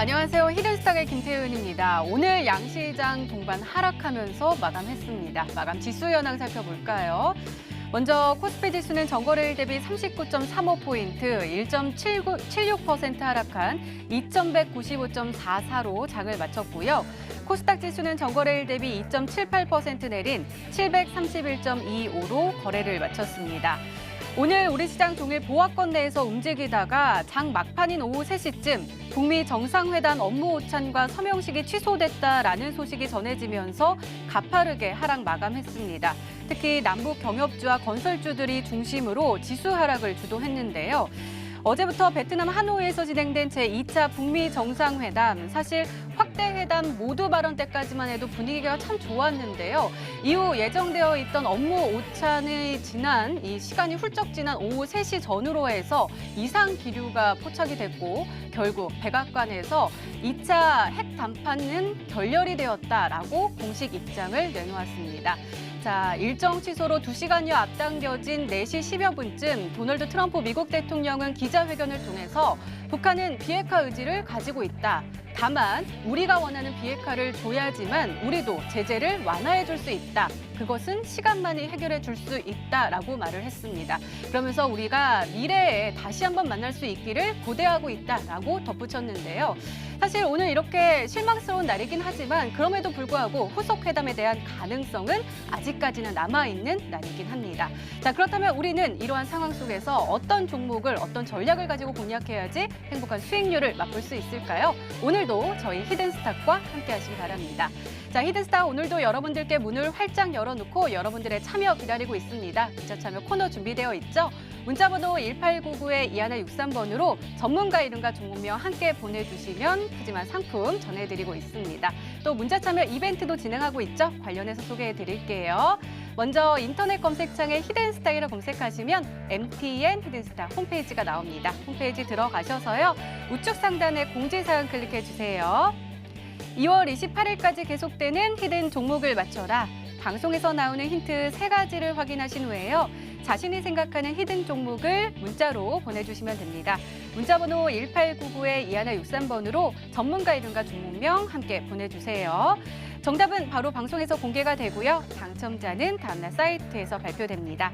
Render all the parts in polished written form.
안녕하세요. 히든스탁의 김태윤입니다. 오늘 양시장 동반 하락하면서 마감했습니다. 마감 지수 현황 살펴볼까요? 먼저 코스피 지수는 전거래일 대비 39.35포인트, 1.76% 하락한 2,195.44로 장을 마쳤고요. 코스닥 지수는 전거래일 대비 2.78% 내린 731.25로 거래를 마쳤습니다. 오늘 우리 시장 종일 보합권 내에서 움직이다가 장 막판인 오후 3시쯤 북미 정상회담 업무 오찬과 서명식이 취소됐다라는 소식이 전해지면서 가파르게 하락 마감했습니다. 특히 남북 경협주와 건설주들이 중심으로 지수 하락을 주도했는데요. 어제부터 베트남 하노이에서 진행된 제2차 북미 정상회담, 사실 확대 회담 모두 발언 때까지만 해도 분위기가 참 좋았는데요. 이후 예정되어 있던 업무 오찬이 지난 이 시간이 훌쩍 지난 오후 3시 전후로 해서 이상 기류가 포착이 됐고 결국 백악관에서 2차 핵 담판은 결렬이 되었다라고 공식 입장을 내놓았습니다. 자, 일정 취소로 2시간여 앞당겨진 4시 10여 분쯤 도널드 트럼프 미국 대통령은 기자회견을 통해서 북한은 비핵화 의지를 가지고 있다. 다만 우리가 원하는 비핵화를 줘야지만 우리도 제재를 완화해 줄 수 있다. 그것은 시간만이 해결해 줄 수 있다라고 말을 했습니다. 그러면서 우리가 미래에 다시 한번 만날 수 있기를 고대하고 있다라고 덧붙였는데요. 사실 오늘 이렇게 실망스러운 날이긴 하지만 그럼에도 불구하고 후속 회담에 대한 가능성은 아직까지는 남아있는 날이긴 합니다. 자, 그렇다면 우리는 이러한 상황 속에서 어떤 종목을 어떤 전략을 가지고 공략해야지 행복한 수익률을 맛볼 수 있을까요? 오늘도 저희 히든스탁과 함께 하시기 바랍니다. 자, 히든스탁 오늘도 여러분들께 문을 활짝 열어놓고 여러분들의 참여 기다리고 있습니다. 문자 참여 코너 준비되어 있죠? 문자번호 1899-2163번으로 전문가 이름과 종목명 함께 보내주시면 푸짐한 상품 전해드리고 있습니다. 또 문자 참여 이벤트도 진행하고 있죠? 관련해서 소개해드릴게요. 먼저 인터넷 검색창에 히든스탁이라 검색하시면 MTN 히든스탁 홈페이지가 나옵니다. 홈페이지 들어가셔서요. 우측 상단에 공지사항 클릭해주세요. 2월 28일까지 계속되는 히든 종목을 맞춰라. 방송에서 나오는 힌트 3가지를 확인하신 후에요. 자신이 생각하는 히든 종목을 문자로 보내주시면 됩니다. 문자번호 1899-2163번으로 전문가 이름과 종목명 함께 보내주세요. 정답은 바로 방송에서 공개가 되고요. 당첨자는 다음날 사이트에서 발표됩니다.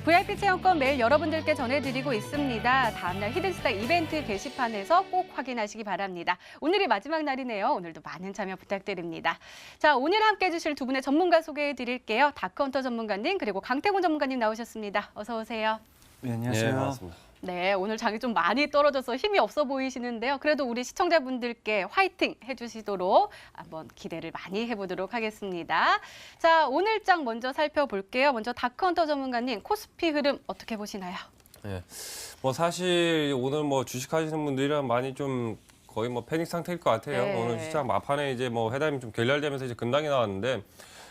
VIP 체험권 매일 여러분들께 전해드리고 있습니다. 다음날 히든스탁 이벤트 게시판에서 꼭 확인하시기 바랍니다. 오늘이 마지막 날이네요. 오늘도 많은 참여 부탁드립니다. 자, 오늘 함께해 주실 두 분의 전문가 소개해드릴게요. 다크헌터 전문가님 그리고 강태곤 전문가님 나오셨습니다. 어서 오세요. 네, 안녕하세요. 네, 반갑습니다. 네, 오늘 장이 좀 많이 떨어져서 힘이 없어 보이시는데요. 그래도 우리 시청자분들께 화이팅 해주시도록 한번 기대를 많이 해보도록 하겠습니다. 자, 오늘 장 먼저 살펴볼게요. 먼저 다크헌터 전문가님, 코스피 흐름 어떻게 보시나요? 네, 뭐 사실 오늘 뭐 주식하시는 분들이랑 많이 좀 거의 뭐 패닉 상태일 것 같아요. 네. 오늘 시장 막판에 이제 뭐 회담이 좀 결렬되면서 이제 급락이 나왔는데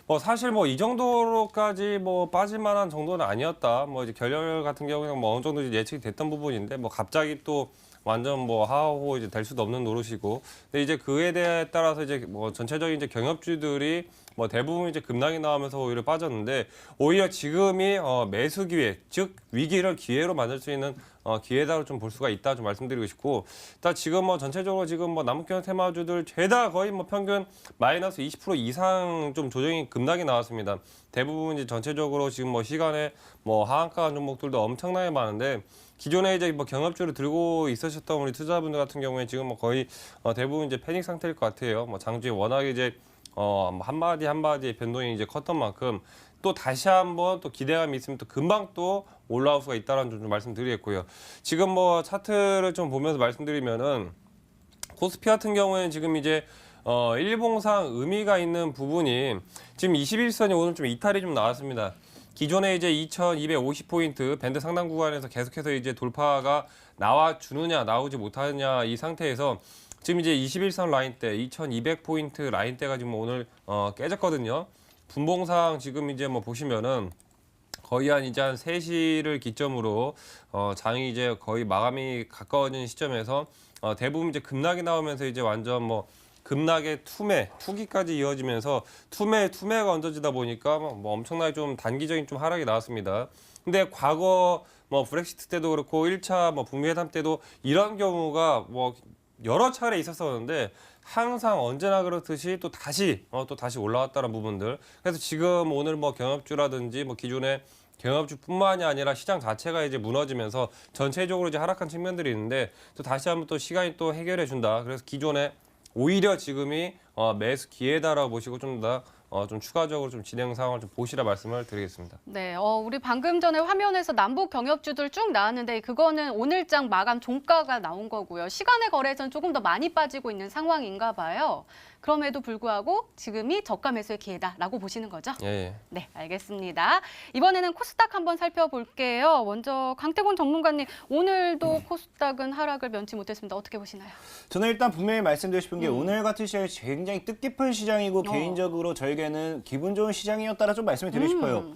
뭐 사실 뭐 이 정도로까지 뭐 빠질 만한 정도는 아니었다. 뭐 이제 결렬 같은 경우는 뭐 어느 정도 이제 예측이 됐던 부분인데 뭐 갑자기 또 완전 뭐 하하호 이제 될 수도 없는 노릇이고. 근데 이제 그에 따라서 이제 뭐 전체적인 이제 경협주들이 뭐 대부분 이제 급락이 나오면서 오히려 빠졌는데 오히려 지금이 매수 기회, 즉 위기를 기회로 만들 수 있는 기회다로 좀 볼 수가 있다 좀 말씀드리고 싶고, 일단 지금 뭐 전체적으로 지금 뭐 남북경 테마주들 죄다 거의 뭐 평균 마이너스 20% 이상 좀 조정이 급락이 나왔습니다. 대부분 이제 전체적으로 지금 뭐 시간에 뭐 하한가 종목들도 엄청나게 많은데 기존에 이제 뭐 경합주를 들고 있으셨던 우리 투자분들 같은 경우에 지금 뭐 거의 대부분 이제 패닉 상태일 것 같아요. 뭐 장주에 워낙에 이제 한마디 변동이 이제 컸던 만큼 또 다시 한번 또 기대감이 있으면 또 금방 또 올라올 수가 있다는 점 좀 말씀드리겠고요. 지금 뭐 차트를 좀 보면서 말씀드리면은 코스피 같은 경우에는 지금 이제 일봉상 의미가 있는 부분이 지금 21선이 오늘 좀 이탈이 좀 나왔습니다. 기존에 이제 2250포인트 밴드 상단 구간에서 계속해서 이제 돌파가 나와주느냐 나오지 못하느냐 이 상태에서 지금 이제 21선 라인대 2200포인트 라인대가 지금 오늘 깨졌거든요. 분봉상 지금 이제 뭐 보시면은 거의 한 이제 한 3시를 기점으로 장이 이제 거의 마감이 가까워진 시점에서 대부분 이제 급락이 나오면서 이제 완전 뭐 급락의 투기까지 이어지면서 투매가 얹어지다 보니까 뭐 엄청나게 좀 단기적인 좀 하락이 나왔습니다. 근데 과거 뭐 브렉시트 때도 그렇고 1차 뭐 북미 회담 때도 이런 경우가 뭐 여러 차례 있었었는데 항상 언제나 그렇듯이 또 다시 올라왔다는 부분들. 그래서 지금 오늘 뭐 경협주라든지 뭐 기존의 경협주뿐만이 아니라 시장 자체가 이제 무너지면서 전체적으로 이제 하락한 측면들이 있는데 또 다시 한번 또 시간이 또 해결해 준다. 그래서 기존에 오히려 지금이 매수 기회다라고 보시고 좀 추가적으로 좀 진행 상황을 좀 보시라 말씀을 드리겠습니다. 네, 우리 방금 전에 화면에서 남북 경협주들 쭉 나왔는데 그거는 오늘장 마감 종가가 나온 거고요. 시간의 거래에서는 조금 더 많이 빠지고 있는 상황인가 봐요. 그럼에도 불구하고 지금이 저가 매수의 기회다라고 보시는 거죠? 예. 네, 알겠습니다. 이번에는 코스닥 한번 살펴볼게요. 먼저 강태곤 전문가님, 오늘도 코스닥은 하락을 면치 못했습니다. 어떻게 보시나요? 저는 일단 분명히 말씀드리고 싶은 게 오늘 같은 시장이 굉장히 뜻깊은 시장이고 개인적으로 저에게는 기분 좋은 시장이었다라 좀 말씀을 드리고 싶어요.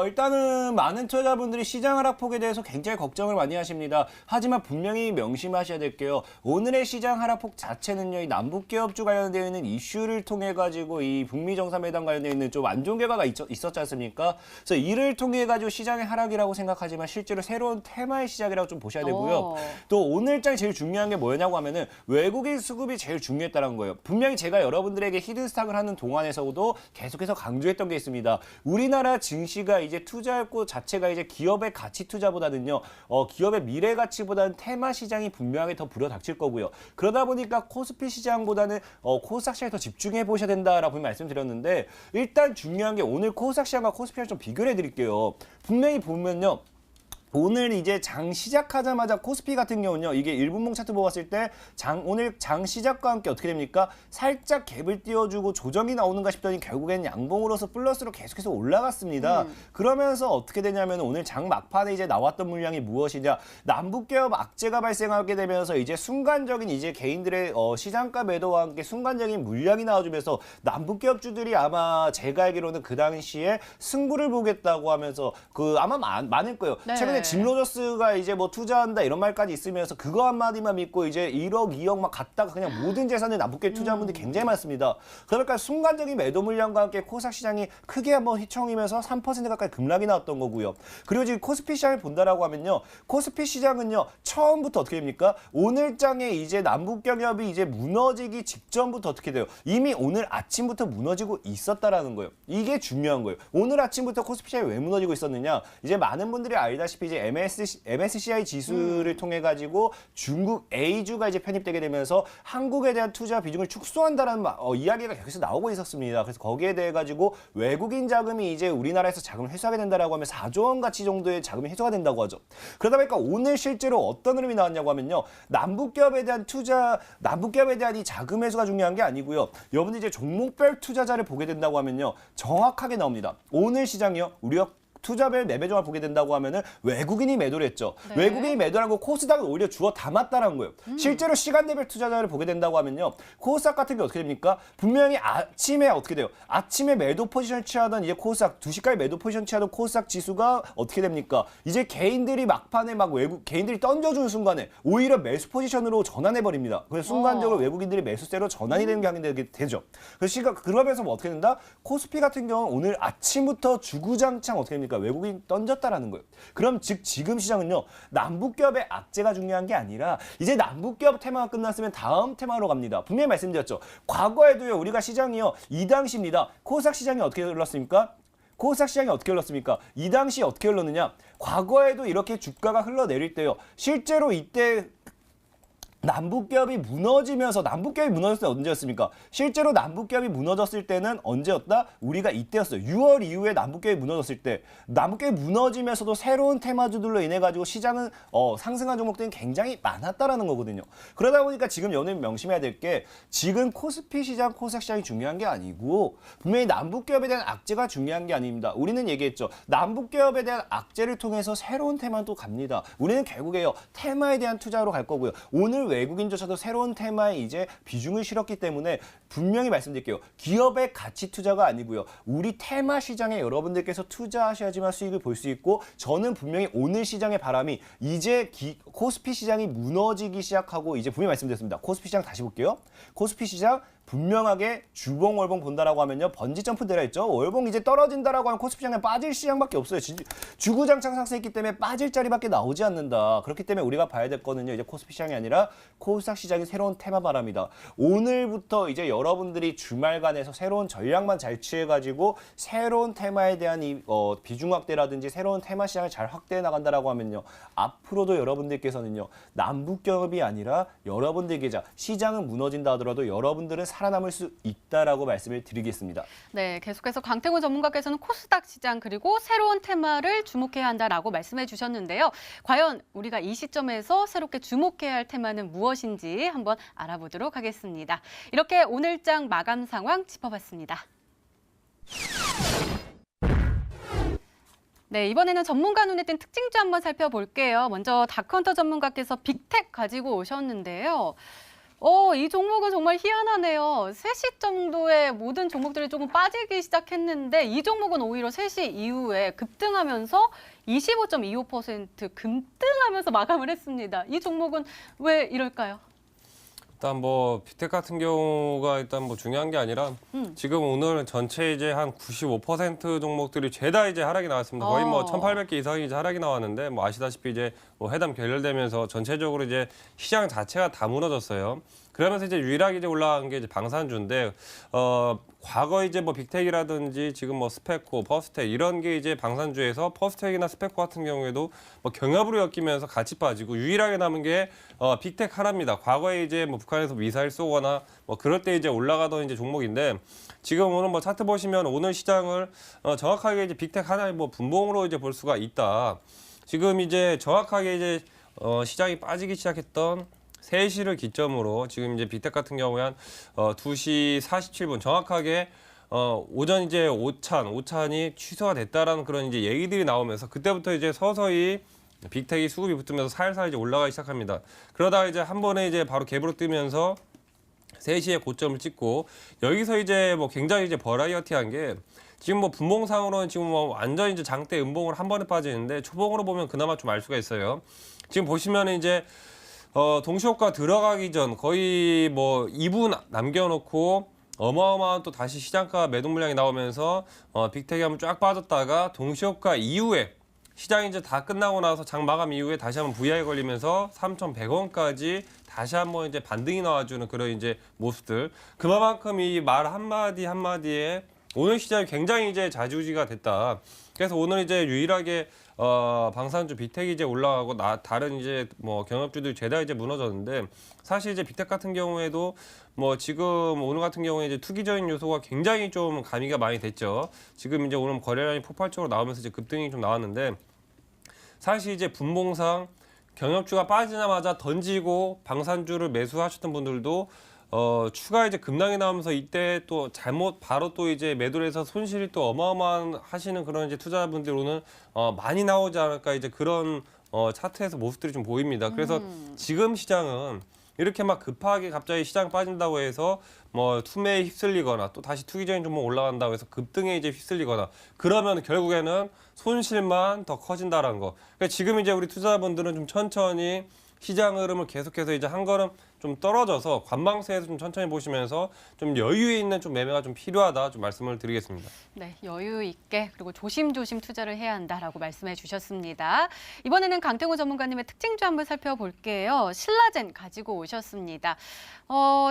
일단은 많은 투자자분들이 시장 하락폭에 대해서 굉장히 걱정을 많이 하십니다. 하지만 분명히 명심하셔야 될 게요. 오늘의 시장 하락폭 자체는요. 이 남북기업주 관련되어 있는 이슈를 통해 가지고 이 북미 정상회담 관련되어 있는 좀 안 좋은 결과가 있었지 않습니까? 그래서 이를 통해 가지고 시장의 하락이라고 생각하지만 실제로 새로운 테마의 시작이라고 좀 보셔야 되고요. 또 오늘장 제일 중요한 게 뭐냐고 하면은 외국인 수급이 제일 중요했다는 거예요. 분명히 제가 여러분들에게 히든스탁을 하는 동안에서도 계속해서 강조했던 게 있습니다. 우리나라 증시가 이제 투자할 곳 자체가 이제 기업의 가치 투자보다는요, 기업의 미래 가치보다는 테마 시장이 분명하게 더 불어닥칠 거고요. 그러다 보니까 코스피 시장보다는 코스닥 시장에 더 집중해 보셔야 된다라고 말씀드렸는데, 일단 중요한 게 오늘 코스닥 시장과 코스피 시장 좀 비교를 해드릴게요. 분명히 보면요. 오늘 이제 장 시작하자마자 코스피 같은 경우는요. 이게 1분봉 차트 보았을 때 오늘 장 시작과 함께 어떻게 됩니까? 살짝 갭을 띄워주고 조정이 나오는가 싶더니 결국에는 양봉으로서 플러스로 계속해서 올라갔습니다. 그러면서 어떻게 되냐면 오늘 장 막판에 이제 나왔던 물량이 무엇이냐? 남북기업 악재가 발생하게 되면서 이제 순간적인 이제 개인들의 시장가 매도와 함께 순간적인 물량이 나와주면서 남북기업주들이 아마 제가 알기로는 그 당시에 승부를 보겠다고 하면서 아마 많을 거예요. 네. 최근에 짐 로저스가 이제 뭐 투자한다 이런 말까지 있으면서 그거 한마디만 믿고 이제 1억, 2억 막 갖다가 그냥 모든 재산을 남북기업 투자한 분들이 굉장히 많습니다. 그러니까 순간적인 매도 물량과 함께 코스닥 시장이 크게 한번 휘청이면서 3% 가까이 급락이 나왔던 거고요. 그리고 지금 코스피 시장을 본다라고 하면요. 코스피 시장은요. 처음부터 어떻게 됩니까? 오늘장에 이제 남북경협이 이제 무너지기 직전부터 어떻게 돼요? 이미 오늘 아침부터 무너지고 있었다라는 거예요. 이게 중요한 거예요. 오늘 아침부터 코스피 시장이 왜 무너지고 있었느냐? 이제 많은 분들이 알다시피 이제 MSCI 지수를 통해 가지고 중국 A주가 이제 편입되게 되면서 한국에 대한 투자 비중을 축소한다라는 이야기가 계속 나오고 있었습니다. 그래서 거기에 대해 가지고 외국인 자금이 이제 우리나라에서 자금을 회수하게 된다라고 하면 4조 원 가치 정도의 자금이 회수가 된다고 하죠. 그러다 보니까 오늘 실제로 어떤 흐름이 나왔냐고 하면요. 남북기업에 대한 이 자금 회수가 중요한 게 아니고요. 여러분들 이제 종목별 투자자를 보게 된다고 하면요. 정확하게 나옵니다. 오늘 시장이요. 우리가 투자별 매매종을 보게 된다고 하면은 외국인이 매도를 했죠. 네. 외국인이 매도한 거 코스닥을 오히려 주워 담았다는 거예요. 실제로 시간대별 투자자를 보게 된다고 하면요. 코스닥 같은 게 어떻게 됩니까? 분명히 아침에 어떻게 돼요? 아침에 매도 포지션 취하던 이제 코스닥 2시까지 매도 포지션 취하던 코스닥 지수가 어떻게 됩니까? 이제 개인들이 막판에 개인들이 던져주는 순간에 오히려 매수 포지션으로 전환해 버립니다. 그래서 순간적으로 외국인들이 매수세로 전환이 되는 게 되죠. 그래서 그러면서 뭐 어떻게 된다? 코스피 같은 경우는 오늘 아침부터 주구장창 어떻게 됩니까? 외국인 던졌다라는 거예요. 그럼 즉 지금 시장은요. 남북기업의 악재가 중요한 게 아니라 이제 남북기업 테마가 끝났으면 다음 테마로 갑니다. 분명히 말씀드렸죠. 과거에도요. 우리가 시장이요. 이 당시입니다. 코스닥 시장이 어떻게 흘렀습니까? 코스닥 시장이 어떻게 흘렀습니까? 이 당시 어떻게 흘렀느냐? 과거에도 이렇게 주가가 흘러내릴 때요. 실제로 이때 남북기업이 무너졌을 때 언제였습니까? 실제로 남북기업이 무너졌을 때는 언제였다? 우리가 이때였어요. 6월 이후에 남북기업이 무너졌을 때 남북기업이 무너지면서도 새로운 테마주들로 인해 가지고 시장은 상승한 종목들이 굉장히 많았다라는 거거든요. 그러다 보니까 지금 연예인 명심해야 될 게 지금 코스피 시장, 코스닥 시장이 중요한 게 아니고 분명히 남북기업에 대한 악재가 중요한 게 아닙니다. 우리는 얘기했죠. 남북기업에 대한 악재를 통해서 새로운 테마도 갑니다. 우리는 결국에요. 테마에 대한 투자로 갈 거고요. 오늘 외국인조차도 새로운 테마에 이제 비중을 실었기 때문에 분명히 말씀드릴게요. 기업의 가치 투자가 아니고요. 우리 테마 시장에 여러분들께서 투자하셔야지만 수익을 볼 수 있고 저는 분명히 오늘 시장의 바람이 이제 코스피 시장이 무너지기 시작하고 이제 분명히 말씀드렸습니다. 코스피 시장 다시 볼게요. 코스피 시장 분명하게 주봉 월봉 본다라고 하면요. 번지 점프 들어있죠. 월봉 이제 떨어진다라고 하면 코스피 시장에 빠질 시장밖에 없어요. 주구장창 상승했기 때문에 빠질 자리밖에 나오지 않는다. 그렇기 때문에 우리가 봐야 될 거는요. 이제 코스피 시장이 아니라 코스닥 시장이 새로운 테마 바랍니다. 오늘부터 이제 여러분들이 주말간에서 새로운 전략만 잘 취해가지고 새로운 테마에 대한 비중 확대라든지 새로운 테마 시장을 잘 확대해 나간다라고 하면요. 앞으로도 여러분들께서는요. 남북경협이 아니라 여러분들께 시장은 무너진다 하더라도 여러분들은 살아남을 수 있다라고 말씀을 드리겠습니다. 네, 계속해서 강태구 전문가께서는 코스닥 시장 그리고 새로운 테마를 주목해야 한다라고 말씀해 주셨는데요. 과연 우리가 이 시점에서 새롭게 주목해야 할 테마는 무엇인지 한번 알아보도록 하겠습니다. 이렇게 오늘장 마감 상황 짚어봤습니다. 네, 이번에는 전문가 눈에 띈 특징주 한번 살펴볼게요. 먼저 다크헌터 전문가께서 빅텍 가지고 오셨는데요. 이 종목은 정말 희한하네요. 3시 정도에 모든 종목들이 조금 빠지기 시작했는데 이 종목은 오히려 3시 이후에 급등하면서 25.25% 급등하면서 마감을 했습니다. 이 종목은 왜 이럴까요? 일단 뭐 빅텍 같은 경우가 일단 뭐 중요한 게 아니라 지금 오늘 전체 이제 한 95% 종목들이 죄다 이제 하락이 나왔습니다. 거의 뭐 1,800개 이상이 이제 하락이 나왔는데 뭐 아시다시피 이제 뭐 회담 결렬되면서 전체적으로 이제 시장 자체가 다 무너졌어요. 그러면서 이제 유일하게 이제 올라간 게 이제 방산주인데 과거 이제 뭐 빅텍이라든지 지금 뭐 스페코, 퍼스텍 이런 게 이제 방산주에서 퍼스텍이나 스페코 같은 경우에도 뭐 경합으로 엮이면서 같이 빠지고 유일하게 남은 게 빅텍 하나입니다. 과거에 이제 뭐 북한에서 미사일 쏘거나 뭐 그럴 때 이제 올라가던 이제 종목인데 지금 오늘 뭐 차트 보시면 오늘 시장을 정확하게 이제 빅텍 하나의 뭐 분봉으로 이제 볼 수가 있다. 지금 이제 정확하게 이제 시장이 빠지기 시작했던 3시를 기점으로 지금 이제 빅텍 같은 경우에 한 2시 47분 정확하게 오전 이제 오찬이 취소가 됐다라는 그런 이제 얘기들이 나오면서 그때부터 이제 서서히 빅텍이 수급이 붙으면서 살살 이제 올라가기 시작합니다. 그러다가 이제 한 번에 이제 바로 갭으로 뜨면서 3시에 고점을 찍고 여기서 이제 뭐 굉장히 이제 버라이어티한 게 지금 뭐 분봉상으로는 지금 뭐 완전 이제 장대 음봉을 한 번에 빠지는데 초봉으로 보면 그나마 좀 알 수가 있어요. 지금 보시면 이제 동시호가 들어가기 전 거의 뭐 2분 남겨놓고 어마어마한 또 다시 시장가 매도 물량이 나오면서 빅텍이 한번 쫙 빠졌다가 동시호가 이후에 시장이 이제 다 끝나고 나서 장 마감 이후에 다시 한번 VI 걸리면서 3,100원까지 다시 한번 이제 반등이 나와주는 그런 이제 모습들. 그만큼 이 말 한마디 한마디에 오늘 시장이 굉장히 이제 좌지우지가 됐다. 그래서 오늘 이제 유일하게 방산주 빅텍이 이제 올라가고 다른 이제 뭐 경합주들이 죄다 이제 무너졌는데 사실 이제 빅텍 같은 경우에도 뭐 지금 오늘 같은 경우에 이제 투기적인 요소가 굉장히 좀 가미가 많이 됐죠. 지금 이제 오늘 거래량이 폭발적으로 나오면서 이제 급등이 좀 나왔는데 사실 이제 분봉상 경합주가 빠지자마자 던지고 방산주를 매수하셨던 분들도 추가 이제 급락이 나오면서 이때 또 잘못 바로 또 이제 매도를 해서 손실이 또 어마어마한 하시는 그런 이제 투자분들로는 많이 나오지 않을까 이제 그런 차트에서 모습들이 좀 보입니다. 그래서 지금 시장은 이렇게 막 급하게 갑자기 시장 빠진다고 해서 뭐 투매에 휩쓸리거나 또 다시 투기적인 종목 올라간다고 해서 급등에 이제 휩쓸리거나 그러면 결국에는 손실만 더 커진다라는 거. 그러니까 지금 이제 우리 투자자분들은 좀 천천히 시장 흐름을 계속해서 이제 한 걸음 좀 떨어져서 관망세에서 좀 천천히 보시면서 좀 여유 있는 좀 매매가 좀 필요하다 좀 말씀을 드리겠습니다. 네, 여유 있게 그리고 조심조심 투자를 해야 한다라고 말씀해 주셨습니다. 이번에는 강태구 전문가님의 특징주 한번 살펴볼게요. 신라젠 가지고 오셨습니다.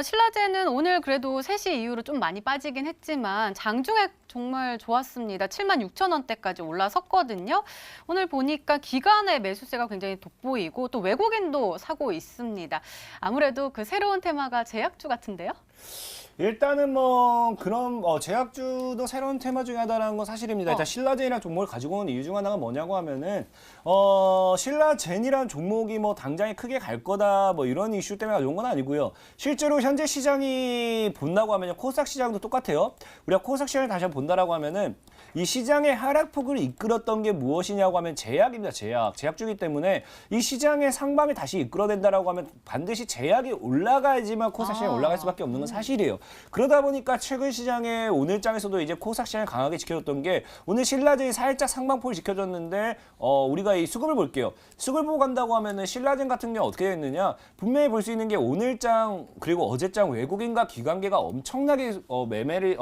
신라젠은 오늘 그래도 3시 이후로 좀 많이 빠지긴 했지만 장중에 정말 좋았습니다. 76,000원대까지 올라섰거든요. 오늘 보니까 기관의 매수세가 굉장히 돋보이고 또 외국인도 사고 있습니다. 아무래도 그 새로운 테마가 제약주 같은데요? 일단은 뭐 그런 제약주도 새로운 테마 중에 하나라는 건 사실입니다. 일단 신라젠이라는 종목을 가지고 온 이유 중 하나가 뭐냐고 하면은 신라젠이라는 종목이 뭐 당장에 크게 갈 거다 뭐 이런 이슈 때문에 가져온 건 아니고요. 실제로 현재 시장이 본다고 하면요. 코스닥 시장도 똑같아요. 우리가 코스닥 시장을 다시 한번 본다라고 하면은 이 시장의 하락폭을 이끌었던 게 무엇이냐고 하면 제약입니다. 제약주기 때문에 이 시장의 상방을 다시 이끌어낸다라고 하면 반드시 제약이 올라가야지만 코스닥 시장이 올라갈 수밖에 없는 건 사실이에요. 그러다 보니까 최근 시장에 오늘 장에서도 이제 코스닥 시장을 강하게 지켜줬던 게 오늘 신라젠이 살짝 상방폭을 지켜줬는데 우리가 이 수급을 볼게요. 수급을 보고 간다고 하면은 신라젠 같은 경우 어떻게 됐느냐? 분명히 볼 수 있는 게 오늘 장 그리고 어제 장 외국인과 기관계가 엄청나게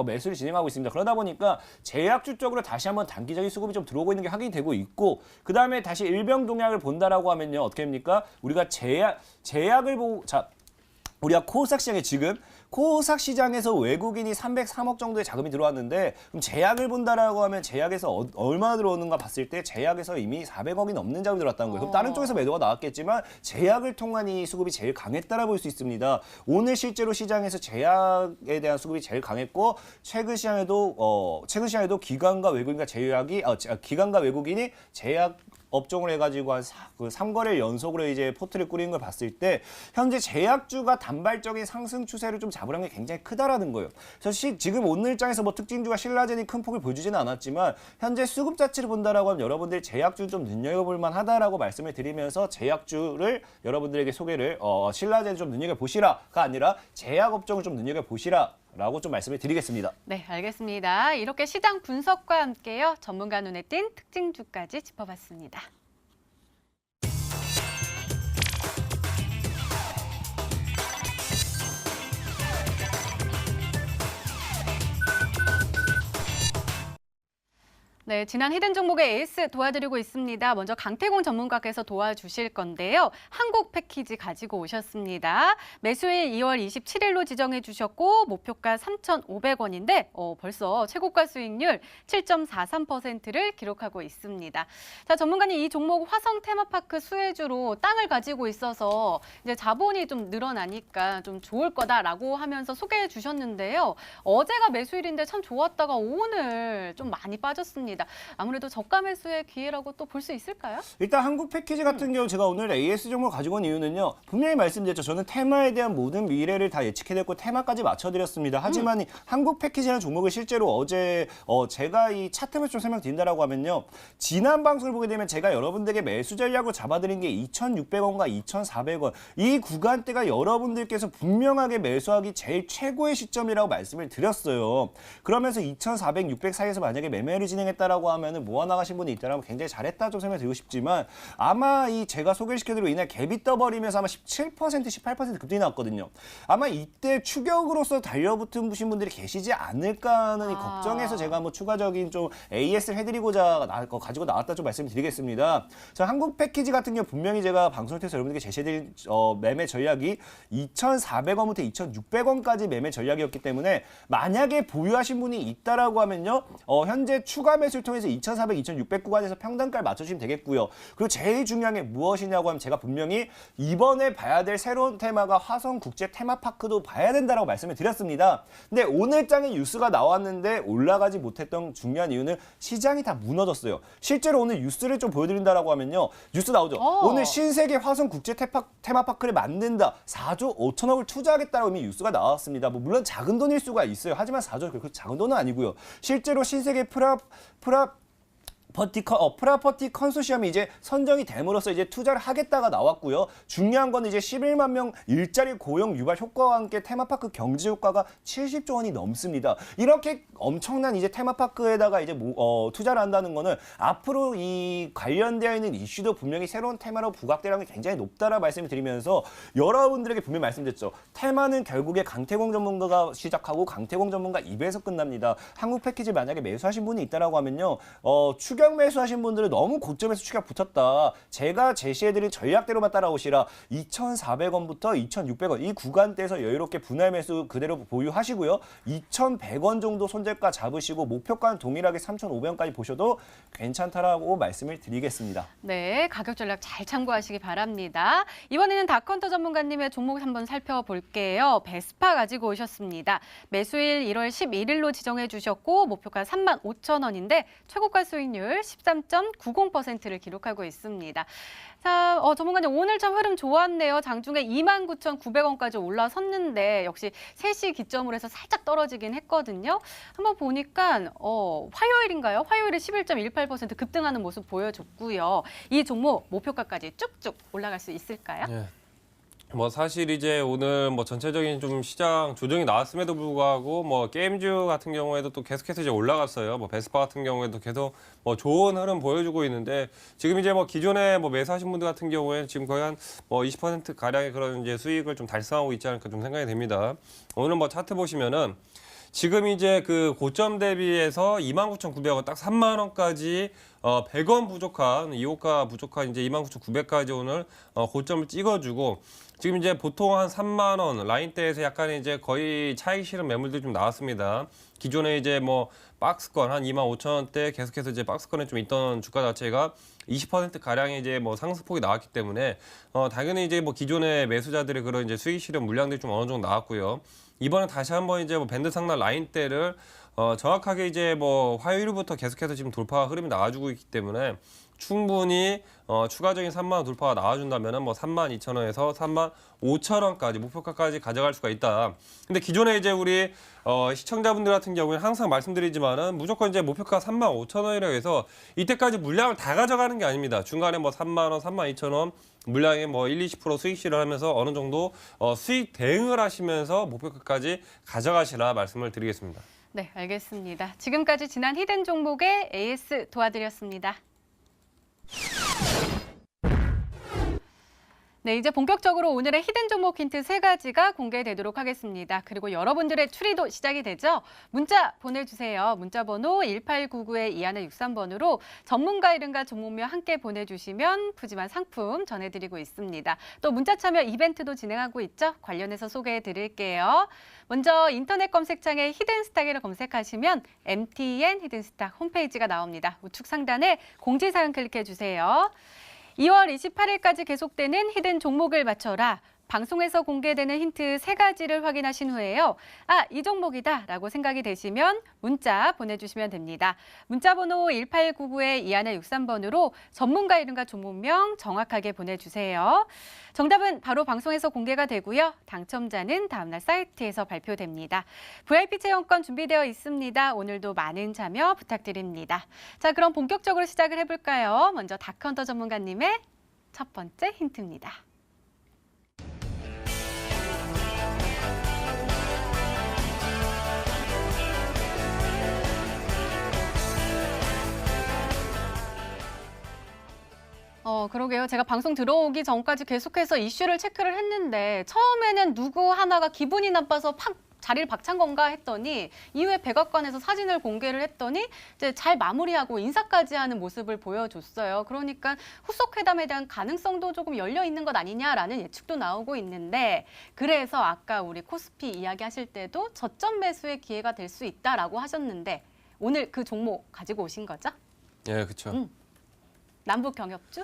매수를 진행하고 있습니다. 그러다 보니까 제약주 쪽으로 다시 한번 단기적인 수급이 좀 들어오고 있는 게 확인이 되고 있고 그 다음에 다시 일병동약을 본다라고 하면요 어떻게 됩니까? 우리가 제약을 보고 우리가 코스닥 시장에 지금 코스닥 시장에서 외국인이 303억 정도의 자금이 들어왔는데 그럼 제약을 본다라고 하면 제약에서 얼마나 들어오는가 봤을 때 제약에서 이미 400억이 넘는 자금이 들어왔다는 거예요. 그럼 다른 쪽에서 매도가 나왔겠지만 제약을 통한 이 수급이 제일 강했다라 볼 수 있습니다. 오늘 실제로 시장에서 제약에 대한 수급이 제일 강했고 최근 시장에도 기관과 외국인이 제약 업종을 해가지고 한 3거래일 연속으로 이제 포트를 꾸리는 걸 봤을 때 현재 제약주가 단발적인 상승 추세를 좀 잡으려는 게 굉장히 크다라는 거예요. 그래서 지금 오늘 장에서 뭐 특징주가 신라젠이 큰 폭을 보여주지는 않았지만 현재 수급 자체를 본다라고 하면 여러분들 제약주 좀 눈여겨볼 만하다라고 말씀을 드리면서 제약주를 여러분들에게 소개를 신라젠 좀 눈여겨보시라가 아니라 제약 업종을 좀 눈여겨보시라. 라고 좀 말씀을 드리겠습니다. 네, 알겠습니다. 이렇게 시장 분석과 함께요. 전문가 눈에 띈 특징주까지 짚어봤습니다. 네, 지난 히든 종목의 에이스 도와드리고 있습니다. 먼저 강태공 전문가께서 도와주실 건데요. 한국 패키지 가지고 오셨습니다. 매수일 2월 27일로 지정해 주셨고 목표가 3,500원인데 벌써 최고가 수익률 7.43%를 기록하고 있습니다. 자, 전문가님 이 종목 화성 테마파크 수혜주로 땅을 가지고 있어서 이제 자본이 좀 늘어나니까 좀 좋을 거다라고 하면서 소개해 주셨는데요. 어제가 매수일인데 참 좋았다가 오늘 좀 많이 빠졌습니다. 아무래도 저가 매수의 기회라고 또 볼 수 있을까요? 일단 한국 패키지 같은 경우 제가 오늘 AS 종목을 가지고 온 이유는요. 분명히 말씀드렸죠. 저는 테마에 대한 모든 미래를 다 예측해냈고 테마까지 맞춰드렸습니다. 하지만 이 한국 패키지라는 종목을 실제로 어제 제가 이 차트를 좀 설명드린다라고 하면요. 지난 방송을 보게 되면 제가 여러분들에게 매수 전략으로 잡아드린 게 2,600원과 2,400원. 이 구간대가 여러분들께서 분명하게 매수하기 제일 최고의 시점이라고 말씀을 드렸어요. 그러면서 2,400, 600 사이에서 만약에 매매를 진행했다라고 하면은 모아 나가신 분이 있다라면 굉장히 잘했다 좀 설명드리고 싶지만 아마 이 제가 소개를 시켜드리고 이날 갭이 떠버리면서 아마 17%, 18% 급등이 나왔거든요. 아마 이때 추격으로서 달려붙은 분들이 계시지 않을까 하는 이 걱정에서 제가 뭐 추가적인 좀 AS를 해드리고자 가지고 나왔다 좀 말씀드리겠습니다. 자, 한국 패키지 같은 경우 분명히 제가 방송을 통해서 여러분들께 제시해드릴 매매 전략이 2,400원부터 2,600원까지 매매 전략이었기 때문에 만약에 보유하신 분이 있다라고 하면요. 현재 추가 매수를 통해서 2,400, 2,600 구간에서 평단가를 맞춰주시면 되겠고요. 그리고 제일 중요한 게 무엇이냐고 하면 제가 분명히 이번에 봐야 될 새로운 테마가 화성국제 테마파크도 봐야 된다라고 말씀을 드렸습니다. 근데 오늘 장에 뉴스가 나왔는데 올라가지 못했던 중요한 이유는 시장이 다 무너졌어요. 실제로 오늘 뉴스를 좀 보여드린다라고 하면요. 뉴스 나오죠. 오늘 신세계 화성국제 테마파크를 만든다. 4조 5천억을 투자하겠다라고 이미 뉴스가 나왔습니다. 뭐 물론 작은 돈일 수가 있어요. 하지만 4조 그렇게 작은 돈은 아니고요. 실제로 신세계 프라퍼티 컨소시엄이 이제 선정이 됨으로써 이제 투자를 하겠다가 나왔고요. 중요한 건 이제 11만 명 일자리 고용 유발 효과와 함께 테마파크 경제 효과가 70조 원이 넘습니다. 이렇게 엄청난 이제 테마파크에다가 이제 투자를 한다는 거는 앞으로 이 관련되어 있는 이슈도 분명히 새로운 테마로 부각되라는 게 굉장히 높다라 말씀을 드리면서 여러분들에게 분명히 말씀드렸죠. 테마는 결국에 강태공 전문가가 시작하고 강태공 전문가 입에서 끝납니다. 한국 패키지 만약에 매수하신 분이 있다라고 하면요. 추격 매수하신 분들은 너무 고점에서 추격 붙었다. 제가 제시해드린 전략대로만 따라오시라. 2,400원부터 2,600원 이 구간대에서 여유롭게 분할 매수 그대로 보유하시고요. 2,100원 정도 손절가 잡으시고 목표가는 동일하게 3,500원까지 보셔도 괜찮다라고 말씀을 드리겠습니다. 네, 가격 전략 잘 참고하시기 바랍니다. 이번에는 다컨터 전문가님의 종목 한번 살펴볼게요. 베스파 가지고 오셨습니다. 매수일 1월 11일로 지정해 주셨고 목표가 35,000원인데 최고가 수익률 13.90%를 기록하고 있습니다. 자, 전문가님 오늘 참 흐름 좋았네요. 장중에 29,900원까지 올라섰는데 역시 3시 기점으로 해서 살짝 떨어지긴 했거든요. 한번 보니까 화요일인가요? 화요일에 11.18% 급등하는 모습 보여줬고요. 이 종목 목표가까지 쭉쭉 올라갈 수 있을까요? 예. 뭐 사실 이제 오늘 뭐 전체적인 좀 시장 조정이 나왔음에도 불구하고 뭐 게임주 같은 경우에도 또 계속해서 이제 올라갔어요. 뭐 베스파 같은 경우에도 계속 뭐 좋은 흐름 보여주고 있는데 지금 이제 뭐 기존에 뭐 매수하신 분들 같은 경우에는 지금 거의 한 뭐 20% 가량의 그런 이제 수익을 좀 달성하고 있지 않을까 좀 생각이 됩니다. 오늘 뭐 차트 보시면은 지금 이제 그 고점 대비해서 29,900원 딱 3만 원까지 100원 부족한 2호가 부족한 이제 29,900까지 오늘 고점을 찍어주고 지금 이제 보통 한 3만 원 라인대에서 약간 이제 거의 차익 실현 매물들이 좀 나왔습니다. 기존에 이제 뭐 박스권 한 25,000원대 계속해서 이제 박스권에 좀 있던 주가 자체가 20% 가량의 이제 뭐 상승폭이 나왔기 때문에 당연히 이제 뭐 기존의 매수자들의 그런 이제 수익 실현 물량들이 좀 어느 정도 나왔고요. 이번에 다시 한번 이제 뭐 밴드 상단 라인대를 정확하게 이제 뭐 화요일부터 계속해서 지금 돌파 흐름이 나와주고 있기 때문에 충분히 추가적인 3만 원 돌파가 나와준다면은 뭐 32,000원에서 35,000원까지 목표가까지 가져갈 수가 있다. 근데 기존에 이제 우리 시청자분들 같은 경우에는 항상 말씀드리지만은 무조건 이제 목표가 35,000원이라고 해서 이때까지 물량을 다 가져가는 게 아닙니다. 중간에 뭐 3만 원, 32,000원 물량에 뭐 1, 20% 수익 실현하면서 어느 정도 수익 대응을 하시면서 목표가까지 가져가시라 말씀을 드리겠습니다. 네, 알겠습니다. 지금까지 지난 히든 종목의 AS 도와드렸습니다. 네, 이제 본격적으로 오늘의 히든 종목 힌트 3가지가 공개되도록 하겠습니다. 그리고 여러분들의 추리도 시작이 되죠. 문자 보내주세요. 문자 번호 1899-2163번으로 전문가 이름과 종목명 함께 보내주시면 푸짐한 상품 전해드리고 있습니다. 또 문자 참여 이벤트도 진행하고 있죠. 관련해서 소개해드릴게요. 먼저 인터넷 검색창에 히든스탁을 검색하시면 MTN 히든스탁 홈페이지가 나옵니다. 우측 상단에 공지사항 클릭해주세요. 2월 28일까지 계속되는 히든 종목을 맞춰라. 방송에서 공개되는 힌트 3가지를 확인하신 후에요. 아, 이 종목이다 라고 생각이 되시면 문자 보내주시면 됩니다. 문자 번호 1899-2163번으로 전문가 이름과 종목명 정확하게 보내주세요. 정답은 바로 방송에서 공개가 되고요. 당첨자는 다음날 사이트에서 발표됩니다. VIP 체험권 준비되어 있습니다. 오늘도 많은 참여 부탁드립니다. 자, 그럼 본격적으로 시작을 해볼까요? 먼저 다크헌터 전문가님의 첫 번째 힌트입니다. 그러게요. 제가 방송 들어오기 전까지 계속해서 이슈를 체크를 했는데 처음에는 누구 하나가 기분이 나빠서 팍 자리를 박찬 건가 했더니 이후에 백악관에서 사진을 공개를 했더니 이제 잘 마무리하고 인사까지 하는 모습을 보여줬어요. 그러니까 후속 회담에 대한 가능성도 조금 열려 있는 것 아니냐라는 예측도 나오고 있는데 그래서 아까 우리 코스피 이야기하실 때도 저점 매수의 기회가 될 수 있다라고 하셨는데 오늘 그 종목 가지고 오신 거죠? 예, 그렇죠. 남북 경협주?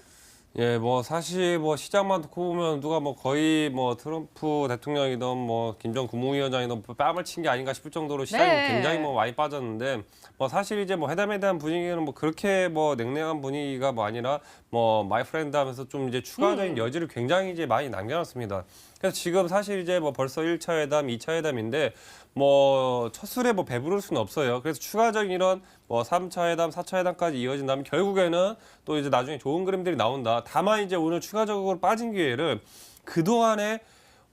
예, 뭐 사실 뭐 시장만 놓고 보면 누가 뭐 거의 뭐 트럼프 대통령이든 뭐 김정 국무위원장이든 뺨을 친 게 아닌가 싶을 정도로 시장이 네. 굉장히 뭐 많이 빠졌는데 뭐 사실 이제 뭐 회담에 대한 분위기는 뭐 그렇게 뭐 냉랭한 분위기가 뭐 아니라 뭐 마이 프렌드 하면서 좀 이제 추가적인 여지를 굉장히 이제 많이 남겨놨습니다. 그래서 지금 사실 이제 뭐 벌써 1차 회담, 2차 회담인데 뭐 첫 술에 뭐 배부를 수는 없어요. 그래서 추가적인 이런 뭐 3차 회담, 4차 회담까지 이어진다면 결국에는 또 이제 나중에 좋은 그림들이 나온다. 다만 이제 오늘 추가적으로 빠진 기회를 그동안에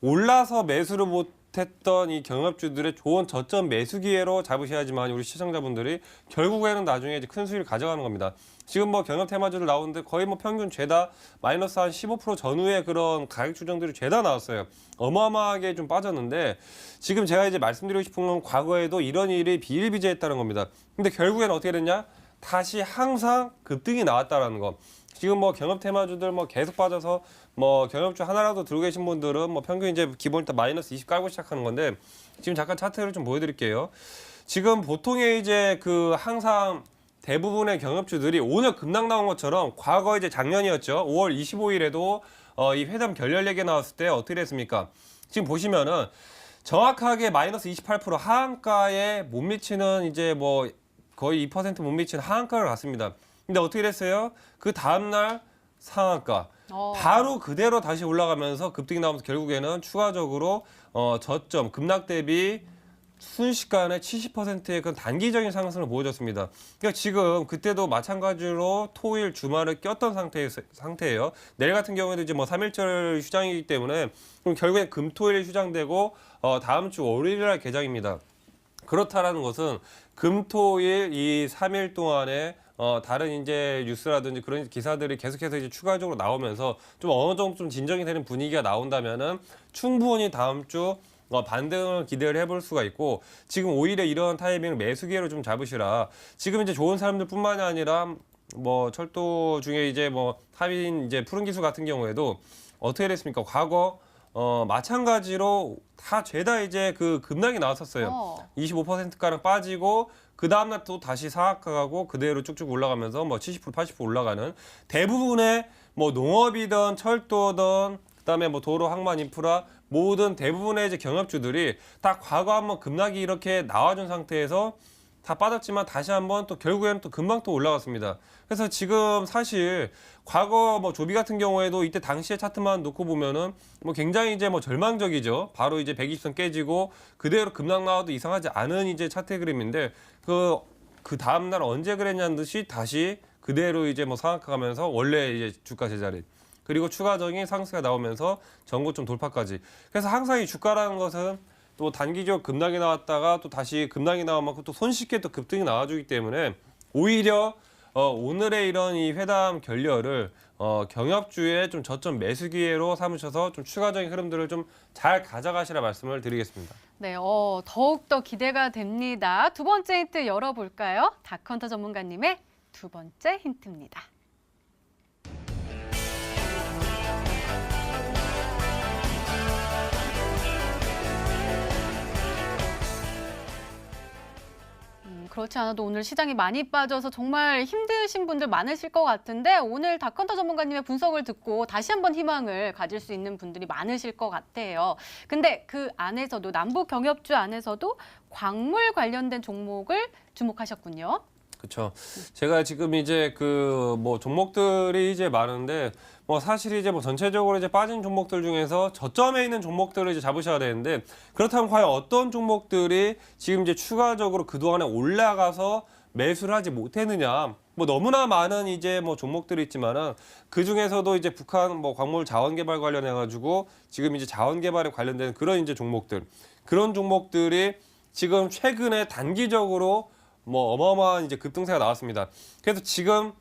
올라서 매수를 못했던 이 경협주들의 좋은 저점 매수 기회로 잡으셔야지만 우리 시청자분들이 결국에는 나중에 이제 큰 수익을 가져가는 겁니다. 지금 뭐 경협 테마주들 나오는데 거의 뭐 평균 죄다 마이너스 한 15% 전후의 그런 가격 추정들이 죄다 나왔어요. 어마어마하게 좀 빠졌는데 지금 제가 이제 말씀드리고 싶은 건 과거에도 이런 일이 비일비재했다는 겁니다. 근데 결국에는 어떻게 됐냐? 다시 항상 급등이 나왔다라는 거. 지금 뭐 경협 테마주들 뭐 계속 빠져서 뭐 경협주 하나라도 들고 계신 분들은 뭐 평균 이제 기본 일단 마이너스 20 깔고 시작하는 건데 지금 잠깐 차트를 좀 보여드릴게요. 지금 보통의 이제 그 항상 대부분의 경협주들이 오늘 급락 나온 것처럼 과거 이제 작년이었죠. 5월 25일에도 이 회담 결렬 얘기 나왔을 때 어떻게 됐습니까? 지금 보시면은 정확하게 마이너스 28% 하한가에 못 미치는 이제 뭐 거의 2% 못 미치는 하한가를 갔습니다. 근데 어떻게 됐어요? 그 다음날 상한가. 바로 그대로 다시 올라가면서 급등이 나오면서 결국에는 추가적으로 저점 급락 대비 순식간에 70%의 그런 단기적인 상승을 보여줬습니다. 그러니까 지금 그때도 마찬가지로 토일 주말을 꼈던 상태예요. 내일 같은 경우에도 이제 뭐 3일절 휴장이기 때문에 그럼 결국엔 금토일 휴장되고 다음 주 월요일날 개장입니다. 그렇다라는 것은 금토일 이 3일 동안에 다른 이제 뉴스라든지 그런 기사들이 계속해서 이제 추가적으로 나오면서 좀 어느 정도 좀 진정이 되는 분위기가 나온다면은 충분히 다음 주 반등을 기대를 해볼 수가 있고, 지금 오히려 이런 타이밍을 매수 기회로 좀 잡으시라. 지금 이제 좋은 사람들뿐만이 아니라 뭐 철도 중에 이제 뭐 합인 이제 푸른 기술 같은 경우에도 어떻게 됐습니까? 과거 마찬가지로 다 죄다 이제 그 급락이 나왔었어요. 25%가량 빠지고 그 다음날 또 다시 상악하고 그대로 쭉쭉 올라가면서 뭐 70%, 80% 올라가는 대부분의 뭐 농업이든 철도든 그다음에 뭐 도로, 항만, 인프라 모든 대부분의 이제 경업주들이 다 과거 한번 급락이 이렇게 나와준 상태에서 다 빠졌지만 다시 한번 또 결국에는 또 금방 또 올라갔습니다. 그래서 지금 사실 과거 뭐 조비 같은 경우에도 이때 당시의 차트만 놓고 보면은 뭐 굉장히 이제 뭐 절망적이죠. 바로 이제 120선 깨지고 그대로 급락 나와도 이상하지 않은 이제 차트 그림인데 그 다음 날 언제 그랬냐는 듯이 다시 그대로 이제 뭐 상악하면서 원래 이제 주가 제자리. 그리고 추가적인 상승가 나오면서 전고점 돌파까지. 그래서 항상 이 주가라는 것은 또 단기적 급락이 나왔다가 또 다시 급락이 나온 만큼 또 손쉽게 또 급등이 나와주기 때문에 오히려 오늘의 이런 이 회담 결렬을 경협주의 좀 저점 매수 기회로 삼으셔서 좀 추가적인 흐름들을 좀 잘 가져가시라 말씀을 드리겠습니다. 네, 더욱더 기대가 됩니다. 두 번째 힌트 열어볼까요? 다컨터 전문가님의 두 번째 힌트입니다. 그렇지 않아도 오늘 시장이 많이 빠져서 정말 힘드신 분들 많으실 것 같은데 오늘 다컨터 전문가님의 분석을 듣고 다시 한번 희망을 가질 수 있는 분들이 많으실 것 같아요. 근데 그 안에서도 남북 경협주 안에서도 광물 관련된 종목을 주목하셨군요. 그렇죠. 제가 지금 이제 그 뭐 종목들이 이제 많은데 뭐 사실 이제 뭐 전체적으로 이제 빠진 종목들 중에서 저점에 있는 종목들을 이제 잡으셔야 되는데, 그렇다면 과연 어떤 종목들이 지금 이제 추가적으로 그동안에 올라가서 매수를 하지 못했느냐. 뭐 너무나 많은 이제 뭐 종목들이 있지만은 그 중에서도 이제 북한 뭐 광물 자원 개발 관련해 가지고 지금 이제 자원 개발에 관련된 그런 이제 종목들, 그런 종목들이 지금 최근에 단기적으로 뭐 어마어마한 이제 급등세가 나왔습니다. 그래서 지금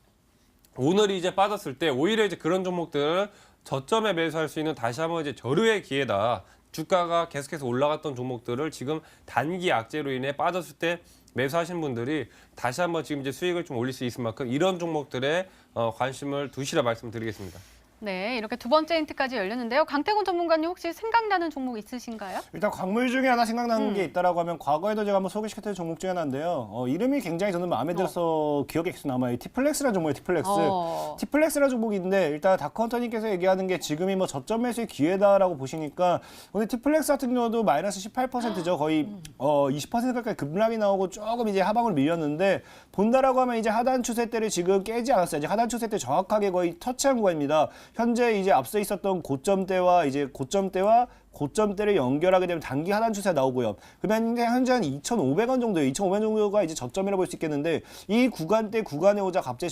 오늘이 이제 빠졌을 때 오히려 이제 그런 종목들을 저점에 매수할 수 있는 다시 한번 이제 저류의 기회다. 주가가 계속해서 올라갔던 종목들을 지금 단기 악재로 인해 빠졌을 때 매수하신 분들이 다시 한번 지금 이제 수익을 좀 올릴 수 있을 만큼 이런 종목들에 관심을 두시라 말씀드리겠습니다. 네, 이렇게 두 번째 힌트까지 열렸는데요. 강태곤 전문가님 혹시 생각나는 종목 있으신가요? 일단 광물 중에 하나 생각나는 게 있다라고 하면 과거에도 제가 한번 소개시켰던 종목 중에 하나인데요. 이름이 굉장히 저는 마음에 들어서 기억에 계속 남아요. 티플렉스라는 종목이에요. 티플렉스. 티플렉스라는 종목인데 일단 다크헌터님께서 얘기하는 게 지금이 뭐 저점 매수의 기회다라고 보시니까 오늘 티플렉스 같은 경우도 마이너스 18%죠. 거의 20% 가까이 급락이 나오고 조금 이제 하방을 밀렸는데 본다라고 하면 이제 하단 추세대를 지금 깨지 않았어요. 이제 하단 추세대 정확하게 거의 터치한 구간입니다. 현재 이제 앞서 있었던 고점대와 고점대를 연결하게 되면 단기 하단 추세가 나오고요. 그러면 현재 한 2,500원 정도예요. 2,500원 정도가 이제 저점이라고 볼 수 있겠는데 이 구간에 오자 갑자기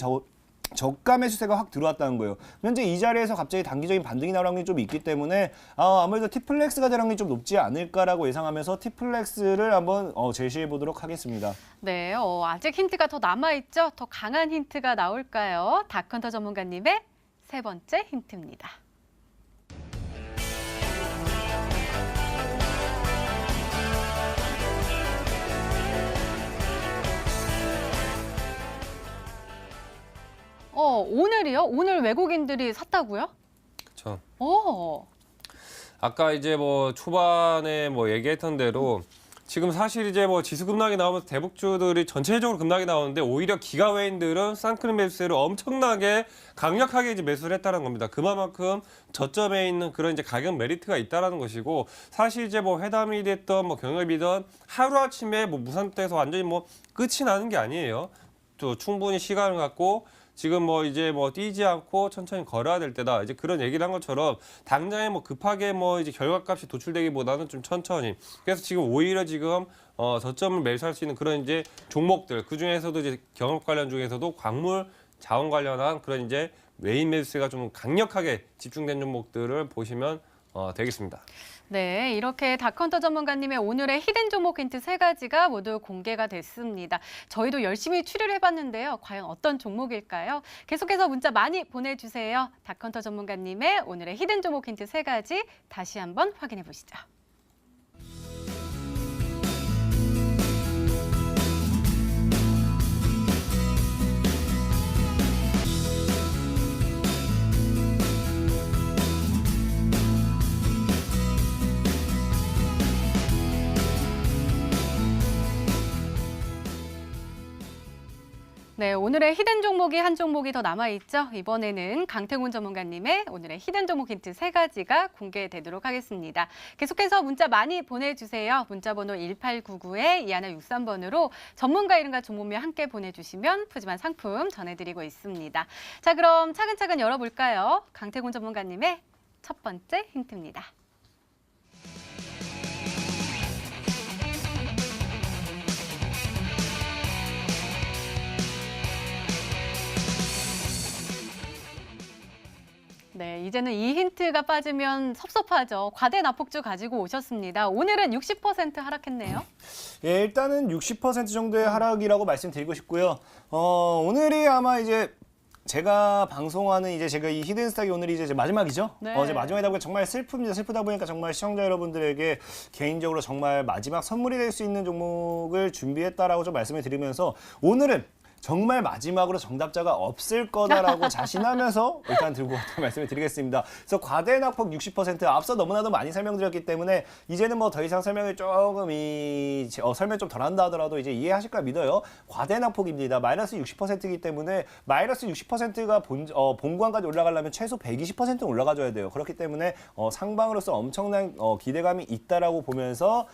저가 매수세가 확 들어왔다는 거예요. 현재 이 자리에서 갑자기 단기적인 반등이 나올 확률이 좀 있기 때문에 아무래도 티플렉스가 될 확률이 좀 높지 않을까라고 예상하면서 티플렉스를 한번 제시해 보도록 하겠습니다. 네, 아직 힌트가 더 남아있죠? 더 강한 힌트가 나올까요? 다컨터 전문가님의 세 번째 힌트입니다. 오늘이요? 오늘 외국인들이 샀다고요? 그렇죠. 아까 이제 뭐 초반에 뭐 얘기했던 대로 지금 사실 이제 뭐 지수 급락이 나오면서 대북주들이 전체적으로 급락이 나오는데 오히려 기가 외인들은 쌍크림 매수세를 엄청나게 강력하게 이제 매수를 했다는 겁니다. 그만큼 저점에 있는 그런 이제 가격 메리트가 있다라는 것이고, 사실 이제 뭐 회담이 됐던 뭐 경협이든 하루아침에 뭐 무산돼서 완전히 뭐 끝이 나는 게 아니에요. 또 충분히 시간을 갖고 지금 뭐 이제 뭐 뛰지 않고 천천히 걸어야 될 때다. 이제 그런 얘기를 한 것처럼 당장에 뭐 급하게 뭐 이제 결과값이 도출되기보다는 좀 천천히. 그래서 지금 오히려 지금 저점을 매수할 수 있는 그런 이제 종목들, 그 중에서도 이제 경업 관련 중에서도 광물, 자원 관련한 그런 이제 외인 매수세가 좀 강력하게 집중된 종목들을 보시면 되겠습니다. 네, 이렇게 닥헌터 전문가님의 오늘의 히든 종목 힌트 3가지가 모두 공개가 됐습니다. 저희도 열심히 추리를 해봤는데요. 과연 어떤 종목일까요? 계속해서 문자 많이 보내주세요. 닥헌터 전문가님의 오늘의 히든 종목 힌트 3가지 다시 한번 확인해 보시죠. 네, 오늘의 히든 종목이 한 종목이 더 남아있죠. 이번에는 강태곤 전문가님의 오늘의 히든 종목 힌트 3가지가 공개되도록 하겠습니다. 계속해서 문자 많이 보내주세요. 문자번호 1899-2163번으로 전문가 이름과 종목명 함께 보내주시면 푸짐한 상품 전해드리고 있습니다. 자, 그럼 차근차근 열어볼까요? 강태곤 전문가님의 첫 번째 힌트입니다. 네, 이제는 이 힌트가 빠지면 섭섭하죠. 과대 납폭주 가지고 오셨습니다. 오늘은 60% 하락했네요. 예, 일단은 60% 정도의 하락이라고 말씀드리고 싶고요. 오늘이 아마 이제 제가 방송하는 이제 제가 이 히든스탁이 오늘이 이제 마지막이죠. 네. 이제 마지막이다 보니까 정말 슬픕니다. 슬프다 보니까 정말 시청자 여러분들에게 개인적으로 정말 마지막 선물이 될 수 있는 종목을 준비했다라고 좀 말씀을 드리면서 오늘은 정말 마지막으로 정답자가 없을 거다라고 자신하면서 일단 들고 왔다는 말씀을 드리겠습니다. 그래서 과대 낙폭 60% 앞서 너무나도 많이 설명드렸기 때문에 이제는 뭐 더 이상 설명을 조금 설명 좀 덜 한다 하더라도 이제 이해하실 거라 믿어요. 과대 낙폭입니다. 마이너스 60%이기 때문에 마이너스 60%가 본관까지 올라가려면 최소 120%는 올라가줘야 돼요. 그렇기 때문에 상방으로서 엄청난 기대감이 있다라고 보면서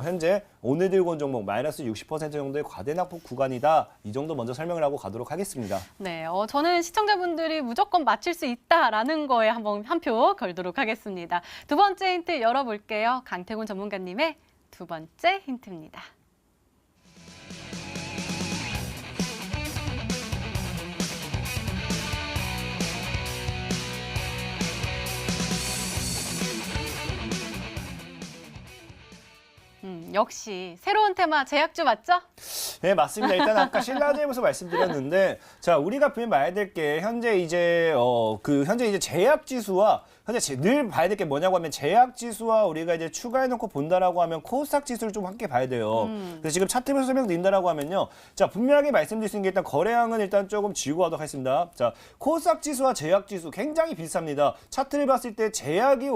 현재 오늘 들고 온 종목 마이너스 60% 정도의 과대 낙폭 구간이다. 이 정도 먼저 설명을 하고 가도록 하겠습니다. 네, 저는 시청자분들이 무조건 맞힐 수 있다라는 거에 한번 한 표 걸도록 하겠습니다. 두 번째 힌트 열어볼게요. 강태곤 전문가님의 두 번째 힌트입니다. 역시 새로운 테마 제약주 맞죠? 네, 맞습니다. 일단 아까 신라제에서 말씀드렸는데, 자, 우리가 분명히 봐야 될 게 현재 이제 현재 이제 제약 지수와 현재 늘 봐야 될 게 뭐냐고 하면 제약 지수와 우리가 이제 추가해 놓고 본다라고 하면 코스닥 지수를 좀 함께 봐야 돼요. 그래서 지금 차트에서 설명드린다라고 하면요. 자, 분명하게 말씀드릴 수 있는 게 일단 거래량은 일단 조금 지우고 가도록 하겠습니다. 자, 코스닥 지수와 제약 지수 굉장히 비슷합니다. 차트를 봤을 때 제약이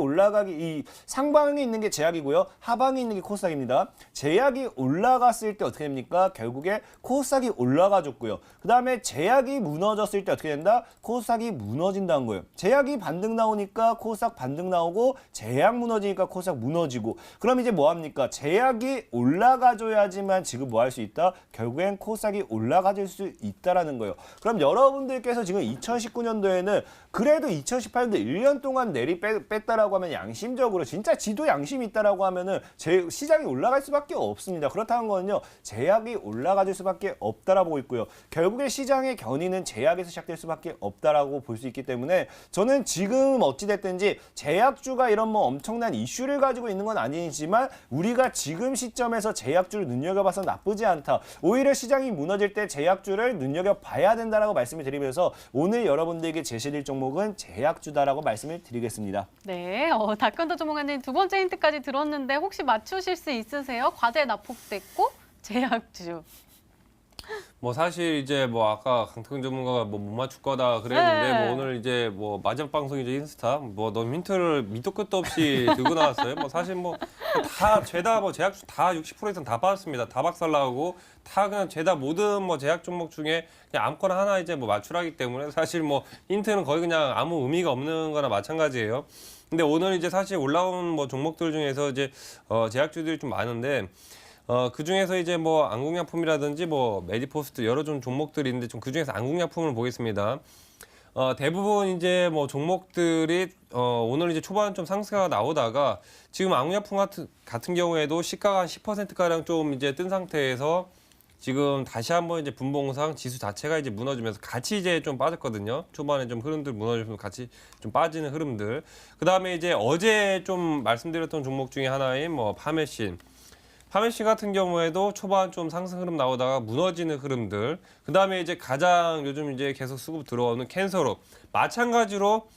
이 상방에 있는 게 제약이고요. 하방에 있는 게 코스닥입니다. 제약이 올라갔을 때 어떻게 됩니까? 결국에 코스닥이 올라가줬고요. 그 다음에 제약이 무너졌을 때 어떻게 된다? 코스닥이 무너진다는 거예요. 제약이 반등 나오니까 코스닥 반등 나오고 제약 무너지니까 코스닥 무너지고 그럼 이제 뭐합니까? 제약이 올라가줘야지만 지금 뭐 할 수 있다? 결국엔 코스닥이 올라가줄 수 있다라는 거예요. 그럼 여러분들께서 지금 2019년도에는 그래도 2018년도 1년 동안 뺐다라고 하면 양심적으로 진짜 지도 양심이 있다라고 하면은 시장이 올라갈 수밖에 없습니다. 그렇다는 거는요. 제약이 올라가줄 수밖에 없다라고 보고 있고요. 결국에 시장의 견인은 제약에서 시작될 수밖에 없다라고 볼 수 있기 때문에 저는 지금 어찌됐든지 제약주가 이런 뭐 엄청난 이슈를 가지고 있는 건 아니지만 우리가 지금 시점에서 제약주를 눈여겨봐서 나쁘지 않다. 오히려 시장이 무너질 때 제약주를 눈여겨봐야 된다라고 말씀을 드리면서 오늘 여러분들에게 제시될 종목은 제약주다라고 말씀을 드리겠습니다. 네, 닥헌터 전문가님 두 번째 힌트까지 들었는데 혹시 맞추실 수 있으세요? 과대 납폭됐고 제약주. 뭐 사실 이제 뭐 아까 강태근 전문가가 뭐 못 맞출 거다 그랬는데 네. 뭐 오늘 이제 뭐 마지막 방송이죠 인스타 뭐 너무 힌트를 밑도 끝도 없이 들고 나왔어요. 뭐 사실 뭐 다 죄다 뭐 제약 다 60% 이상 다 받았습니다. 다 박살나고 다 그냥 죄다 모든 뭐 제약 종목 중에 그냥 아무거나 하나 이제 뭐 맞추라기 때문에 사실 뭐 힌트는 거의 그냥 아무 의미가 없는 거나 마찬가지예요. 근데 오늘 이제 사실 올라온 뭐 종목들 중에서 이제 제약주들이 좀 많은데 그 중에서 이제 뭐 안국약품이라든지 뭐 메디포스트 여러 좀 종목들이 있는데 좀 그 중에서 안국약품을 보겠습니다. 대부분 이제 뭐 종목들이 오늘 이제 초반 좀 상승세가 나오다가 지금 악물약품 같은 경우에도 시가가 한 10%가량 좀 이제 뜬 상태에서 지금 다시 한번 이제 분봉상 지수 자체가 이제 무너지면서 같이 이제 좀 빠졌거든요. 초반에 좀 흐름들 무너지면서 같이 좀 빠지는 흐름들. 그다음에 이제 어제 좀 말씀드렸던 종목 중에 하나인 뭐 파메신 같은 경우에도 초반 좀 상승 흐름 나오다가 무너지는 흐름들. 그다음에 이제 가장 요즘 이제 계속 수급 들어오는 캔서로 마찬가지로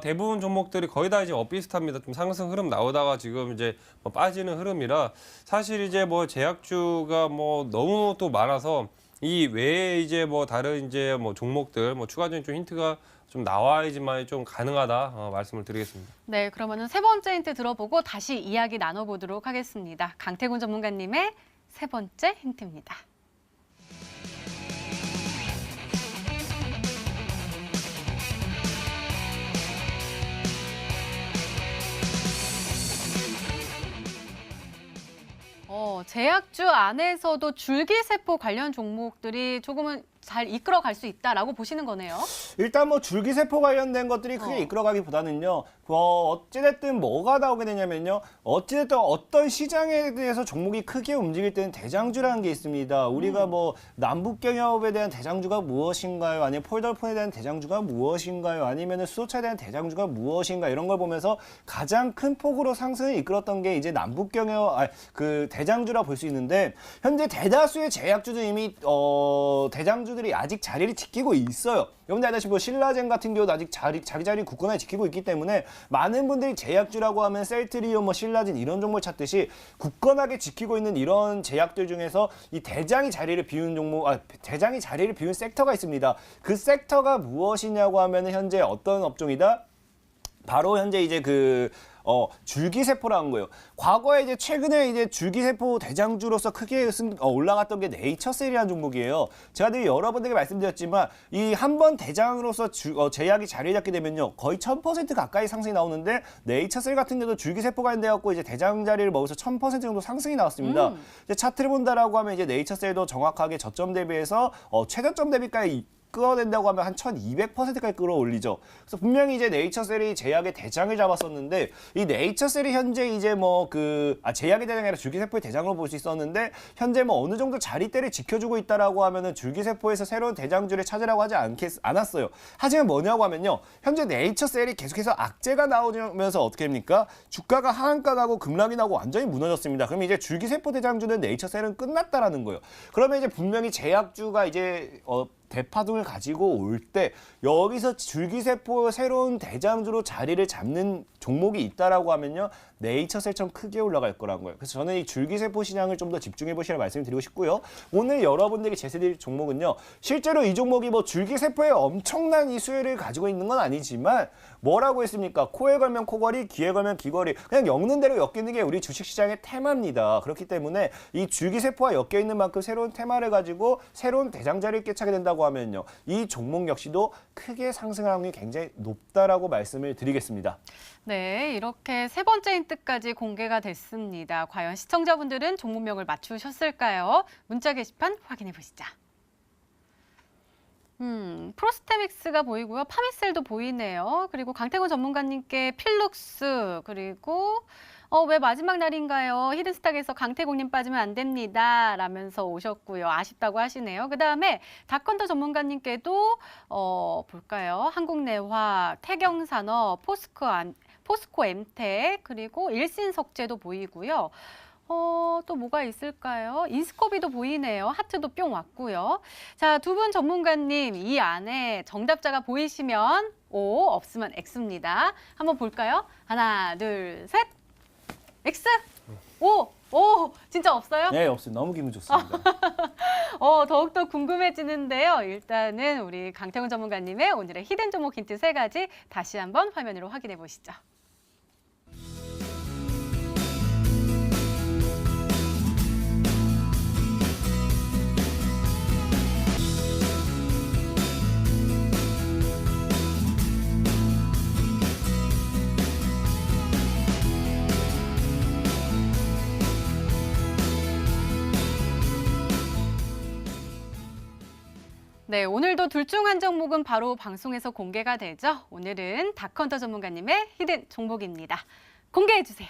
대부분 종목들이 거의 다 이제 비슷합니다. 좀 상승 흐름 나오다가 지금 이제 뭐 빠지는 흐름이라 사실 이제 뭐 제약주가 뭐 너무 또 많아서 이 외에 이제 뭐 다른 이제 뭐 종목들 뭐 추가적인 좀 힌트가 좀 나와야지만 좀 가능하다 말씀을 드리겠습니다. 네, 그러면은 세 번째 힌트 들어보고 다시 이야기 나눠보도록 하겠습니다. 강태군 전문가님의 세 번째 힌트입니다. 제약주 안에서도 줄기세포 관련 종목들이 조금은 잘 이끌어갈 수 있다라고 보시는 거네요. 일단 뭐 줄기세포 관련된 것들이 크게 이끌어가기보다는요. 어찌됐든 뭐가 나오게 되냐면요. 어찌됐든 어떤 시장에 대해서 종목이 크게 움직일 때는 대장주라는 게 있습니다. 우리가 뭐 남북경협에 대한 대장주가 무엇인가요? 아니면 폴더폰에 대한 대장주가 무엇인가요? 아니면 수소차에 대한 대장주가 무엇인가 이런 걸 보면서 가장 큰 폭으로 상승을 이끌었던 게 이제 남북경협 그 대장주라 볼 수 있는데 현재 대다수의 제약주도 이미 대장주들이 아직 자리를 지키고 있어요. 여러분들 알다시피 뭐 신라젠 같은 경우도 아직 자기 자리 굳건하게 지키고 있기 때문에 많은 분들이 제약주라고 하면 셀트리온, 뭐 신라젠 이런 종목을 찾듯이 굳건하게 지키고 있는 이런 제약들 중에서 이 대장이 자리를 비운 대장이 자리를 비운 섹터가 있습니다. 그 섹터가 무엇이냐고 하면 현재 어떤 업종이다? 바로 현재 이제 줄기세포라는 거예요. 과거에 이제 최근에 이제 줄기세포 대장주로서 크게 올라갔던 게 네이처셀이라는 종목이에요. 제가 늘 여러분들에게 말씀드렸지만 이 한 번 대장으로서 제약이 자리 잡게 되면요. 거의 1000% 가까이 상승이 나오는데 네이처셀 같은 경우도 줄기세포 관련돼 갖고 이제 대장 자리를 먹어서 1000% 정도 상승이 나왔습니다. 이제 차트를 본다라고 하면 이제 네이처셀도 정확하게 저점 대비해서 최저점 대비까지 끌어낸다고 하면 한 1200%까지 끌어올리죠. 그래서 분명히 이제 네이처셀이 제약의 대장을 잡았었는데 이 네이처셀이 현재 이제 제약의 대장이 아니라 줄기세포의 대장으로 볼 수 있었는데 현재 뭐 어느 정도 자리대를 지켜주고 있다라고 하면은 줄기세포에서 새로운 대장주를 찾으라고 하지 않았어요. 하지만 뭐냐고 하면요. 현재 네이처셀이 계속해서 악재가 나오면서 어떻게 됩니까? 주가가 하한가 나고 급락이 나고 완전히 무너졌습니다. 그럼 이제 줄기세포 대장주는 네이처셀은 끝났다라는 거예요. 그러면 이제 분명히 제약주가 이제 대파동을 가지고 올 때 여기서 줄기세포 새로운 대장주로 자리를 잡는 종목이 있다라고 하면요. 네이처셀처럼 크게 올라갈 거라는 거예요. 그래서 저는 이 줄기세포 시장을 좀 더 집중해 보시라고 말씀을 드리고 싶고요. 오늘 여러분들에게 제시드릴 종목은요. 실제로 이 종목이 뭐 줄기세포에 엄청난 이 수혜를 가지고 있는 건 아니지만 뭐라고 했습니까? 코에 걸면 코걸이, 귀에 걸면 귀걸이. 그냥 엮는 대로 엮이는 게 우리 주식시장의 테마입니다. 그렇기 때문에 이 줄기세포와 엮여 있는 만큼 새로운 테마를 가지고 새로운 대장자리를 꿰차게 된다고 하면요. 이 종목 역시도 크게 상승할 확률이 굉장히 높다라고 말씀을 드리겠습니다. 네, 이렇게 세 번째 힌트까지 공개가 됐습니다. 과연 시청자분들은 종목명을 맞추셨을까요? 문자 게시판 확인해 보시죠. 프로스테믹스가 보이고요. 파미셀도 보이네요. 그리고 강태곤 전문가님께 필룩스, 그리고 왜 마지막 날인가요? 히든스탁에서 강태공님 빠지면 안 됩니다. 라면서 오셨고요. 아쉽다고 하시네요. 그다음에 닥컨터 전문가님께도 볼까요? 한국내화, 태경산업, 포스코 엠텍, 그리고 일신석재도 보이고요. 또 뭐가 있을까요? 인스코비도 보이네요. 하트도 뿅 왔고요. 자, 두 분 전문가님, 이 안에 정답자가 보이시면 O, 없으면 X입니다. 한번 볼까요? 하나, 둘, 셋. X? 오, 진짜 없어요? 네, 없어요. 너무 기분 좋습니다. 더욱더 궁금해지는데요. 일단은 우리 강태훈 전문가님의 오늘의 히든 종목 힌트 3가지 다시 한번 화면으로 확인해 보시죠. 네, 오늘도 둘 중 한 종목은 바로 방송에서 공개가 되죠. 오늘은 닥헌터 전문가님의 히든 종목입니다. 공개해 주세요.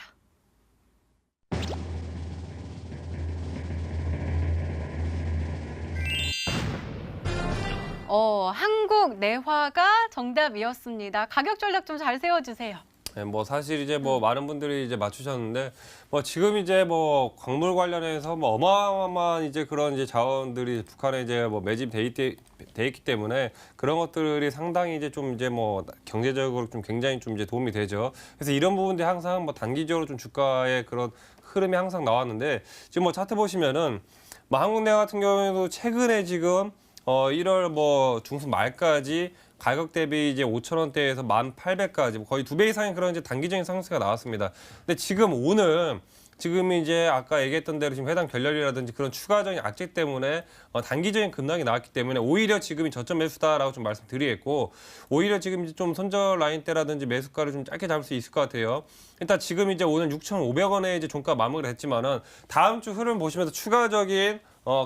한국내화가 정답이었습니다. 가격 전략 좀 잘 세워주세요. 네, 뭐 사실 이제 뭐 많은 분들이 이제 맞추셨는데 뭐 지금 이제 뭐 광물 관련해서 뭐 어마어마한 이제 그런 이제 자원들이 북한에 이제 뭐 매집돼 있기 때문에 그런 것들이 상당히 이제 좀 이제 뭐 경제적으로 좀 굉장히 좀 이제 도움이 되죠. 그래서 이런 부분들이 항상 뭐 단기적으로 좀 주가의 그런 흐름이 항상 나왔는데 지금 뭐 차트 보시면은 뭐 한국내화 같은 경우에도 최근에 지금 1월 뭐 중순 말까지 가격 대비 이제 5,000원대에서 1,800까지 거의 2배 이상의 그런 이제 단기적인 상승세가 나왔습니다. 근데 지금 오늘 지금 이제 아까 얘기했던 대로 지금 해당 결렬이라든지 그런 추가적인 악재 때문에 단기적인 급락이 나왔기 때문에 오히려 지금이 저점 매수다라고 좀 말씀드리겠고 오히려 지금 이제 좀 손절 라인대라든지 매수가를 좀 짧게 잡을 수 있을 것 같아요. 일단 지금 이제 오늘 6,500원에 이제 종가 마무리를 했지만은 다음 주 흐름 보시면서 추가적인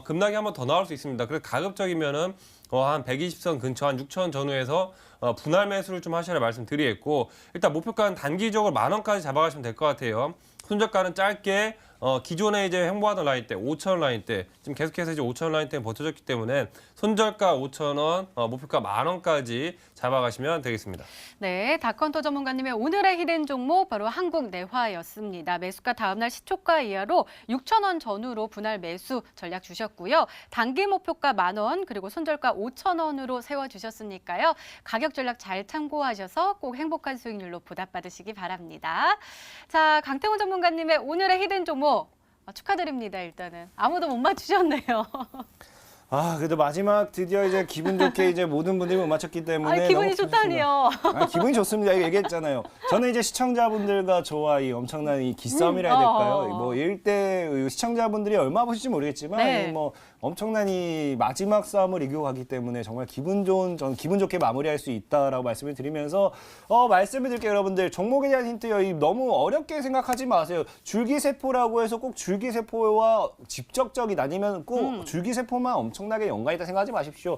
급락이 한번 더 나올 수 있습니다. 그래서 가급적이면은 한 120선 근처 한 6,000원 전후에서 분할 매수를 좀 하시라 말씀드리겠고 일단 목표가는 단기적으로 10,000원까지 잡아가시면 될 것 같아요. 손절가는 짧게 기존에 이제 행보하던 라인대 5,000원 라인대 지금 계속해서 이제 5,000원 라인대에 버텨졌기 때문에 손절가 5,000원, 목표가 10,000원까지 잡아가시면 되겠습니다. 네, 닥헌터 전문가님의 오늘의 히든 종목 바로 한국내화였습니다. 매수가 다음날 시초가 이하로 6,000원 전후로 분할 매수 전략 주셨고요. 단기 목표가 10,000원 그리고 손절가 5,000원으로 세워주셨으니까요. 가격 전략 잘 참고하셔서 꼭 행복한 수익률로 보답받으시기 바랍니다. 자, 강태훈 전문가님의 오늘의 히든 종목 축하드립니다. 일단은 아무도 못 맞추셨네요. 그래도 마지막 드디어 이제 기분 좋게 이제 모든 분들이 못 맞췄기 때문에 기분이 너무 좋다니요. 기분이 좋습니다. 이거 얘기했잖아요. 저는 이제 시청자분들과 저와 이 엄청난 이 기싸움이라 해야 될까요? 뭐 일대 시청자분들이 얼마 보실지 모르겠지만 네. 뭐 엄청난 이 마지막 싸움을 이기고 가기 때문에 정말 저는 기분 좋게 마무리할 수 있다라고 말씀을 드리면서 말씀을 드릴게요, 여러분들. 종목에 대한 힌트요. 너무 어렵게 생각하지 마세요. 줄기세포라고 해서 꼭 줄기세포와 직접적인 아니면 꼭 줄기세포만 엄청나게 연관이 있다 생각하지 마십시오.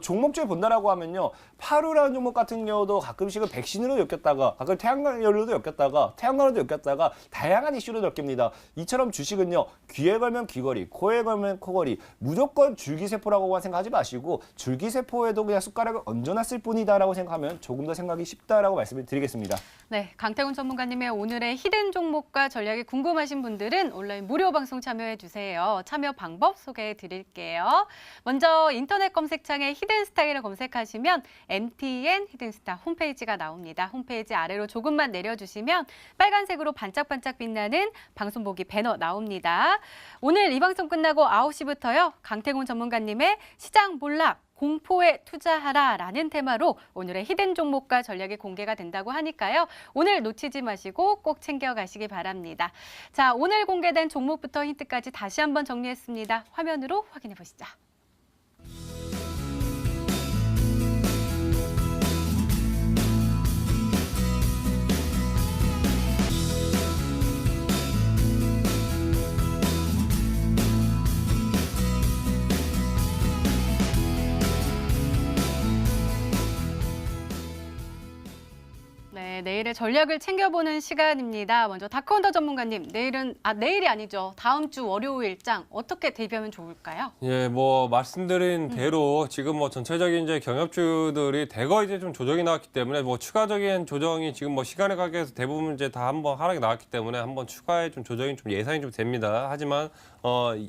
종목주에 본다라고 하면요. 파루라는 종목 같은 경우도 가끔씩은 백신으로 엮였다가 가끔 태양열로도 엮였다가 태양광으로도 엮였다가 다양한 이슈로 엮입니다. 이처럼 주식은요. 귀에 걸면 귀걸이, 코에 걸면 코걸이 무조건 줄기세포라고만 생각하지 마시고 줄기세포에도 그냥 숟가락을 얹어놨을 뿐이다라고 생각하면 조금 더 생각이 쉽다라고 말씀을 드리겠습니다. 네, 강태훈 전문가님의 오늘의 히든 종목과 전략이 궁금하신 분들은 온라인 무료 방송 참여해 주세요. 참여 방법 소개해 드릴게요. 먼저 인터넷 검색창에 히든스타일을 검색하시면 MTN 히든스타 홈페이지가 나옵니다. 홈페이지 아래로 조금만 내려주시면 빨간색으로 반짝반짝 빛나는 방송 보기 배너 나옵니다. 오늘 이 방송 끝나고 9시부터요. 강태훈 전문가님의 시장 몰락 공포에 투자하라라는 테마로 오늘의 히든 종목과 전략이 공개가 된다고 하니까요. 오늘 놓치지 마시고 꼭 챙겨가시기 바랍니다. 자, 오늘 공개된 종목부터 힌트까지 다시 한번 정리했습니다. 화면으로 확인해 보시죠. 네, 내일의 전략을 챙겨보는 시간입니다. 먼저 닥헌터 전문가님, 내일이 아니죠. 다음 주 월요일장 어떻게 대비하면 좋을까요? 예, 뭐 말씀드린 대로 지금 뭐 전체적인 이제 경협주들이 대거 이제 좀 조정이 나왔기 때문에 뭐 추가적인 조정이 지금 뭐 시간에 가게해서 대부분 이제 다 한번 하락이 나왔기 때문에 한번 추가의 좀 조정이 좀 예상이 좀 됩니다. 하지만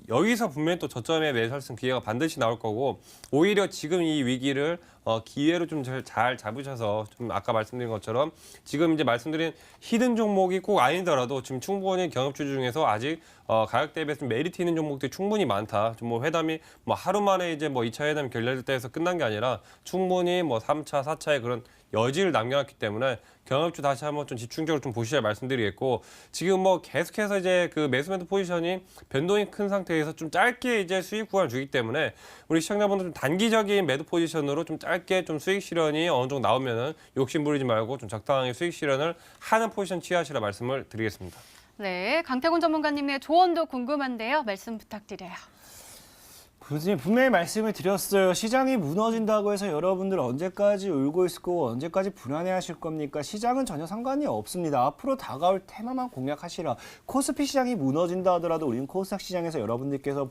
여기서 분명히 또 저점에 매수할 수 있는 기회가 반드시 나올 거고 오히려 지금 이 위기를 기회로 좀 잘 잡으셔서 좀 아까 말씀드린 것처럼 지금 이제 말씀드린 히든 종목이 꼭 아니더라도 지금 충분히 경협주 중에서 아직 가격 대비해서 좀 메리트 있는 종목들이 충분히 많다. 좀 뭐 회담이 뭐 하루 만에 이제 뭐 2차 회담이 결렬될 때에서 끝난 게 아니라 충분히 뭐 3차, 4차의 그런 여지를 남겨놨기 때문에 경협주 다시 한번 좀 집중적으로 좀 보시자 말씀드리겠고 지금 뭐 계속해서 이제 그 매수매도 포지션이 변동이 큰 상태에서 좀 짧게 이제 수익 구간을 주기 때문에 우리 시청자분들 좀 단기적인 매도 포지션으로 좀 짧게 좀 수익 실현이 어느 정도 나오면은 욕심 부리지 말고 좀 적당하게 수익 실현을 하는 포지션 취하시라 말씀을 드리겠습니다. 네, 강태훈 전문가님의 조언도 궁금한데요. 말씀 부탁드려요. 분명히 말씀을 드렸어요. 시장이 무너진다고 해서 여러분들 언제까지 울고 있을 거고 언제까지 불안해하실 겁니까? 시장은 전혀 상관이 없습니다. 앞으로 다가올 테마만 공략하시라. 코스피 시장이 무너진다 하더라도 우리는 코스닥 시장에서 여러분들께서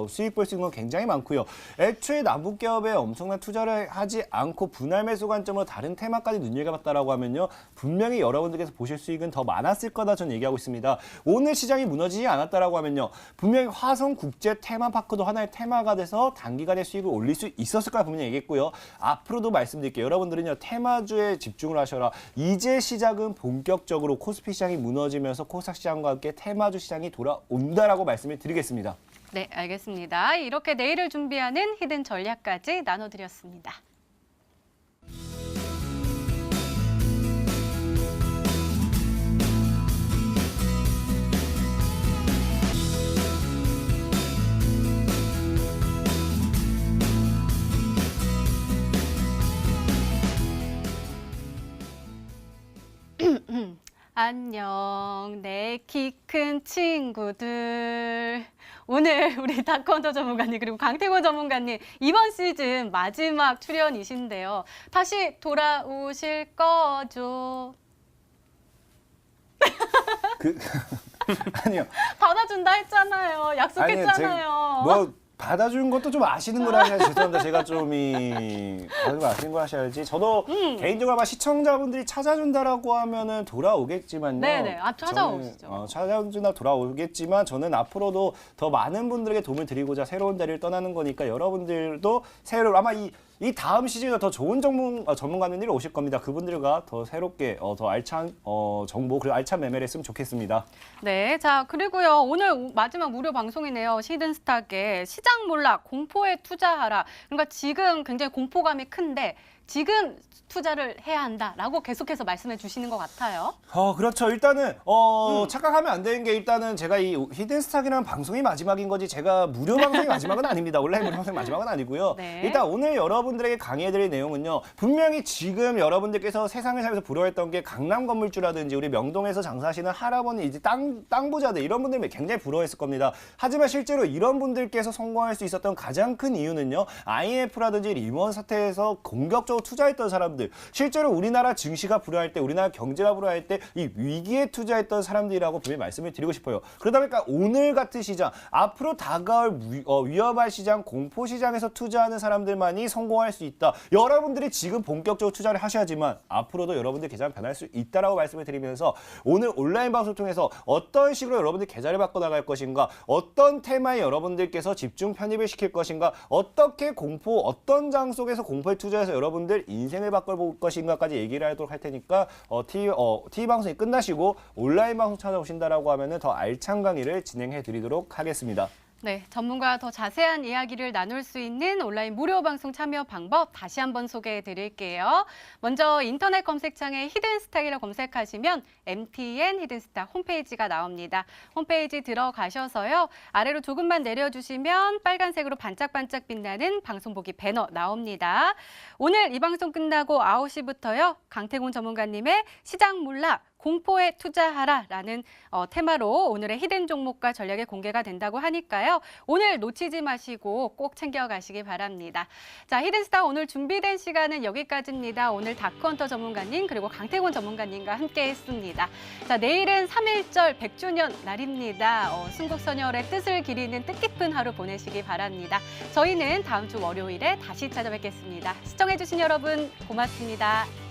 수익 볼 수 있는 건 굉장히 많고요. 애초에 남북기업에 엄청난 투자를 하지 않고 분할 매수 관점으로 다른 테마까지 눈여겨봤다라고 하면요. 분명히 여러분들께서 보실 수익은 더 많았을 거다 저는 얘기하고 있습니다. 오늘 시장이 무너지지 않았다라고 하면요. 분명히 화성국제 테마파크도 하나의 테마가 돼서 단기간에 수익을 올릴 수 있었을 거라 분명히 얘기했고요. 앞으로도 말씀드릴게요. 여러분들은요. 테마주에 집중을 하셔라. 이제 시작은 본격적으로 코스피 시장이 무너지면서 코스닥 시장과 함께 테마주 시장이 돌아온다라고 말씀을 드리겠습니다. 네, 알겠습니다. 이렇게 내일을 준비하는 히든 전략까지 나눠드렸습니다. 안녕, 내 키 큰 친구들. 오늘 우리 다크헌터 전문가님 그리고 강태곤 전문가님 이번 시즌 마지막 출연이신데요. 다시 돌아오실 거죠? 아니요. 받아준다 했잖아요. 약속했잖아요. 받아주는 것도 좀 아시는 거라 해서 죄송합니다. 제가 좀 아시는 거 하셔야지. 저도 개인적으로 아마 시청자분들이 찾아준다라고 하면은 돌아오겠지만요. 네네. 찾아오시죠. 찾아준다 돌아오겠지만 저는 앞으로도 더 많은 분들에게 도움을 드리고자 새로운 자리를 떠나는 거니까 여러분들도 아마 이 다음 시즌에 더 좋은 전문가님들이 오실 겁니다. 그분들과 더 새롭게 더 알찬 정보 그리고 알찬 매매를 했으면 좋겠습니다. 네, 자 그리고요 오늘 마지막 무료 방송이네요. 히든스탁에 시장 몰라 공포에 투자하라. 그러니까 지금 굉장히 공포감이 큰데 지금 투자를 해야 한다라고 계속해서 말씀해 주시는 것 같아요. 그렇죠. 일단은 착각하면 안 되는 게 일단은 제가 이 히든스탁이라는 방송이 마지막인 거지 제가 무료 방송이 마지막은 아닙니다. 온라인 무료 방송이 마지막은 아니고요. 네. 일단 오늘 여러분들에게 강의해드릴 내용은요. 분명히 지금 여러분들께서 세상을 살면서 부러워했던 게 강남 건물주라든지 우리 명동에서 장사하시는 할아버지 이제 땅 부자들 이런 분들 굉장히 부러워했을 겁니다. 하지만 실제로 이런 분들께서 성공할 수 있었던 가장 큰 이유는요. IMF라든지 리먼 사태에서 공격적으로 투자했던 사람들 실제로 우리나라 증시가 불황할 때 우리나라 경제가 불황할 때 이 위기에 투자했던 사람들이라고 분명히 말씀을 드리고 싶어요. 그러다 보니까 오늘 같은 시장 앞으로 다가올 위험한 시장 공포 시장에서 투자하는 사람들만이 성공할 수 있다. 여러분들이 지금 본격적으로 투자를 하셔야지만 앞으로도 여러분들 계좌가 변할 수 있다라고 말씀을 드리면서 오늘 온라인 방송 통해서 어떤 식으로 여러분들 계좌를 바꿔 나갈 것인가 어떤 테마에 여러분들께서 집중 편입을 시킬 것인가 어떻게 어떤 장 속에서 공포에 투자해서 여러분들 인생을 바꿔볼 것인가까지 얘기를 하도록 할 테니까 TV 방송이 끝나시고 온라인 방송 찾아오신다라고 하면은 더 알찬 강의를 진행해 드리도록 하겠습니다. 네, 전문가와 더 자세한 이야기를 나눌 수 있는 온라인 무료 방송 참여 방법 다시 한번 소개해 드릴게요. 먼저 인터넷 검색창에 히든스탁이라고 검색하시면 MTN 히든스탁 홈페이지가 나옵니다. 홈페이지 들어가셔서요. 아래로 조금만 내려주시면 빨간색으로 반짝반짝 빛나는 방송 보기 배너 나옵니다. 오늘 이 방송 끝나고 9시부터요. 강태곤 전문가님의 시장 몰라 공포에 투자하라라는 테마로 오늘의 히든 종목과 전략이 공개가 된다고 하니까요. 오늘 놓치지 마시고 꼭 챙겨가시기 바랍니다. 자, 히든스타 오늘 준비된 시간은 여기까지입니다. 오늘 다크헌터 전문가님 그리고 강태곤 전문가님과 함께했습니다. 자, 내일은 3.1절 100주년 날입니다. 순국선열의 뜻을 기리는 뜻깊은 하루 보내시기 바랍니다. 저희는 다음 주 월요일에 다시 찾아뵙겠습니다. 시청해주신 여러분 고맙습니다.